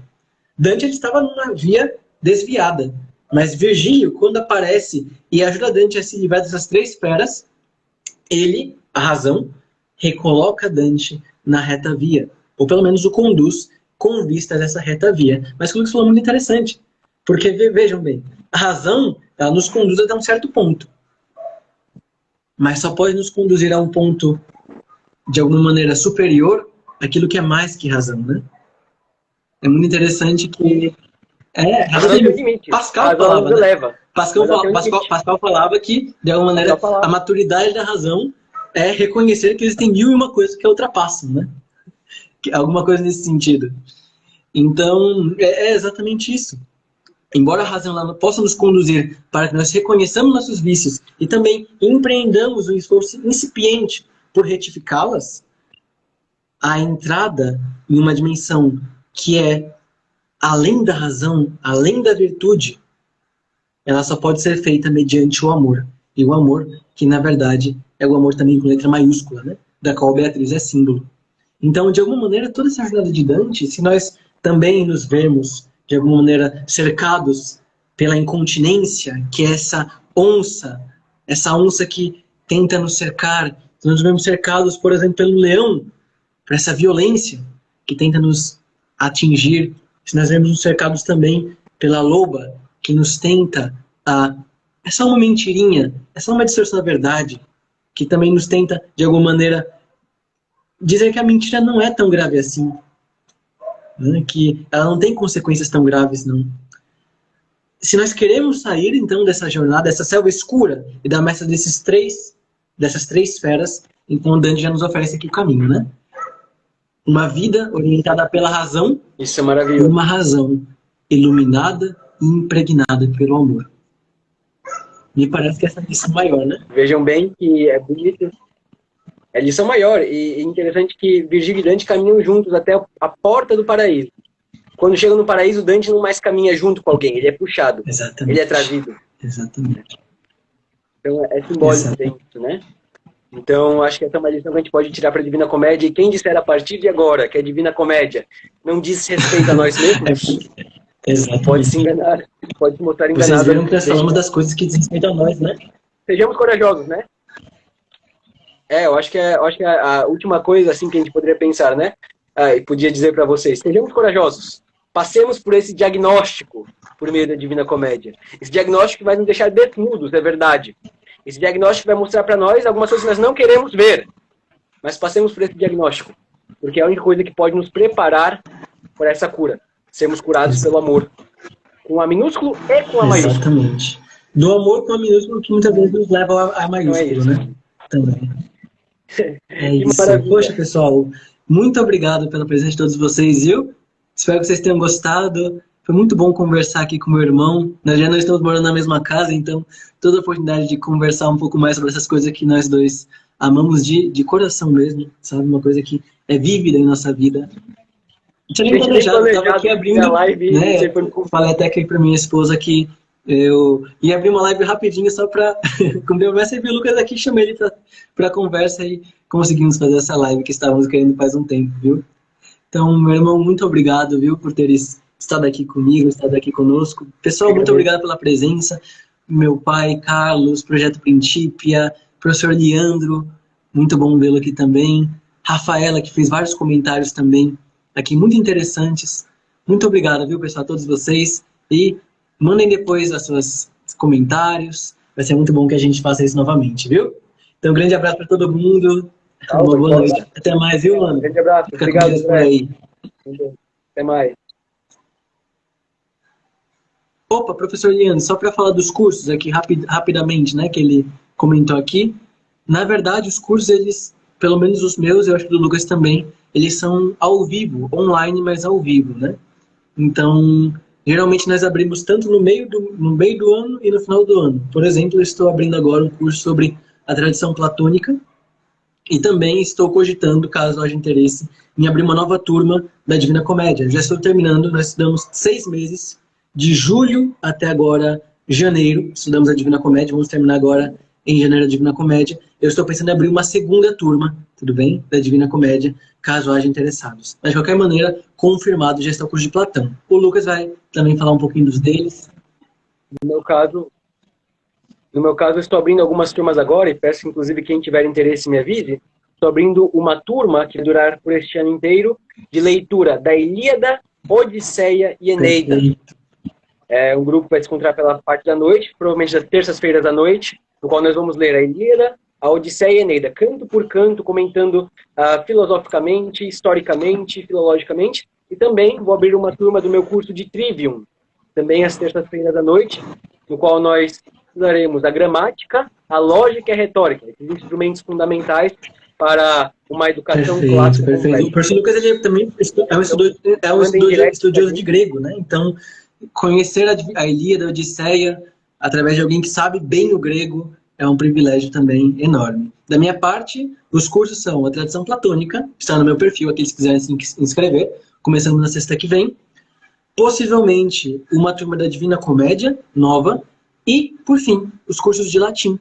Dante ele estava numa via desviada, mas Virgílio, quando aparece e ajuda Dante a se livrar dessas três feras, ele, a razão, recoloca Dante na reta via, ou pelo menos o conduz com vistas a essa reta via. Mas o que o Lucas falou é muito interessante, porque vejam bem, a razão ela nos conduz até um certo ponto, mas só pode nos conduzir a um ponto de alguma maneira superior àquilo que é mais que razão, né? É muito interessante que Pascal falava, né? Pascal falava que, de alguma maneira, a maturidade da razão é reconhecer que existem mil e uma coisas que a ultrapassam, né? Alguma coisa nesse sentido. Então, é exatamente isso. Embora a razão ela possa nos conduzir para que nós reconheçamos nossos vícios e também empreendamos um esforço incipiente por retificá-las, a entrada em uma dimensão que é além da razão, além da virtude, ela só pode ser feita mediante o amor. E o amor, que na verdade é o amor também com letra maiúscula, né? Da qual Beatriz é símbolo. Então, de alguma maneira, toda essa jornada de Dante, se nós também nos vermos, de alguma maneira, cercados pela incontinência, que é essa onça que tenta nos cercar, se nós nos vemos cercados, por exemplo, pelo leão, por essa violência que tenta nos atingir, se nós vemos cercados também pela loba, que nos tenta é só uma mentirinha, é só uma distorção da verdade, que também nos tenta, de alguma maneira, dizer que a mentira não é tão grave assim, né? Que ela não tem consequências tão graves, não. Se nós queremos sair, então, dessa jornada, dessa selva escura, e da mestra dessas três feras, então Dante já nos oferece aqui o caminho, né? Uma vida orientada pela razão. Isso é maravilhoso. Uma razão iluminada e impregnada pelo amor. Me parece que essa é a missão maior, né? Vejam bem que é bonito. É lição maior. E interessante que Virgílio e Dante caminham juntos até a porta do paraíso. Quando chegam no paraíso, Dante não mais caminha junto com alguém, ele é puxado. Exatamente. Ele é trazido. Exatamente. Então é simbólico dentro, né? Então acho que essa é uma lição que a gente pode tirar para a Divina Comédia. E quem disser a partir de agora que a Divina Comédia não diz respeito a nós mesmos, pode se enganar, pode se mostrar enganado. Vocês viram que nós falamos das coisas que dizem respeito a nós, né? Sejamos corajosos, né? Eu acho que a última coisa assim que a gente poderia pensar, né? E podia dizer para vocês, sejamos corajosos. Passemos por esse diagnóstico por meio da Divina Comédia. Esse diagnóstico vai nos deixar desnudos, é verdade. Esse diagnóstico vai mostrar para nós algumas coisas que nós não queremos ver. Mas passemos por esse diagnóstico. Porque é a única coisa que pode nos preparar para essa cura. Sermos curados pelo amor. Com A minúsculo e com A maiúsculo. Exatamente. Do amor com A minúsculo que muitas vezes nos leva a maiúsculo, né? Também. É isso. Poxa, pessoal, muito obrigado pela presença de todos vocês, viu? Espero que vocês tenham gostado. Foi muito bom conversar aqui com meu irmão. Nós já não estamos morando na mesma casa, então toda a oportunidade de conversar um pouco mais sobre essas coisas que nós dois amamos de coração mesmo, sabe? Uma coisa que é vívida em nossa vida. Não tinha nem planejado, estava aqui abrindo, live, né? Falei até aqui para minha esposa que eu ia abrir uma live rapidinho só para... Quando eu recebi o Lucas aqui, chamei ele para conversa e conseguimos fazer essa live que estávamos querendo faz um tempo, viu? Então, meu irmão, muito obrigado, viu, por ter estado aqui comigo, estado aqui conosco. Pessoal, muito obrigado pela presença. Meu pai, Carlos, Projeto Principia, professor Leandro, muito bom vê-lo aqui também. Rafaela, que fez vários comentários também aqui, muito interessantes. Muito obrigado, viu, pessoal, a todos vocês. E mandem depois os seus comentários. Vai ser muito bom que a gente faça isso novamente, viu? Então, um grande abraço para todo mundo. Uma boa noite. Até mais, viu, mano? Grande abraço. Fica obrigado, com Deus por aí. Até mais. Opa, professor Leandro, só para falar dos cursos aqui rapidamente, né, que ele comentou aqui. Na verdade, os cursos, eles, pelo menos os meus, eu acho que do Lucas também, eles são ao vivo, online, mas ao vivo, né? Então, geralmente nós abrimos tanto no meio do ano e no final do ano. Por exemplo, eu estou abrindo agora um curso sobre a tradição platônica e também estou cogitando, caso haja interesse, em abrir uma nova turma da Divina Comédia. Já estou terminando, nós estudamos 6 meses, de julho até agora, janeiro, estudamos a Divina Comédia, vamos terminar agora em janeiro a Divina Comédia. Eu estou pensando em abrir uma segunda turma, tudo bem? Da Divina Comédia, caso haja interessados. Mas, de qualquer maneira, confirmado, já está o curso de Platão. O Lucas vai também falar um pouquinho dos deles. No meu caso, eu estou abrindo algumas turmas agora, e peço, inclusive, quem tiver interesse me avise. Estou abrindo uma turma que vai durar por este ano inteiro, de leitura da Ilíada, Odisseia e Eneida. É um grupo que vai se encontrar pela parte da noite, provavelmente das terças-feiras à noite, no qual nós vamos ler a Ilíada, a Odisseia e a Eneida, canto por canto, comentando filosoficamente, historicamente, filologicamente. E também vou abrir uma turma do meu curso de Trivium, também às terças-feiras à noite, no qual nós estudaremos a gramática, a lógica e a retórica, esses instrumentos fundamentais para uma educação clássica. Perfeito. O professor Lucas, ele também é um estudioso de grego, né? Então, conhecer a Ilíada, a Odisseia, através de alguém que sabe bem o grego, é um privilégio também enorme. Da minha parte, os cursos são a tradição platônica, está no meu perfil, aqueles que quiserem se inscrever, começando na sexta que vem. Possivelmente, uma turma da Divina Comédia, nova. E, por fim, os cursos de latim.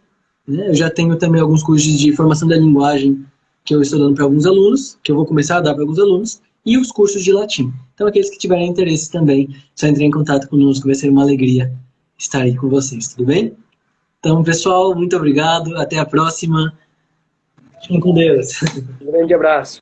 Eu já tenho também alguns cursos de formação da linguagem que eu estou dando para alguns alunos, que eu vou começar a dar para alguns alunos, e os cursos de latim. Então, aqueles que tiverem interesse também, só entrem em contato conosco, vai ser uma alegria estar aí com vocês, tudo bem? Então, pessoal, muito obrigado, até a próxima. Fiquem com Deus. Um grande abraço.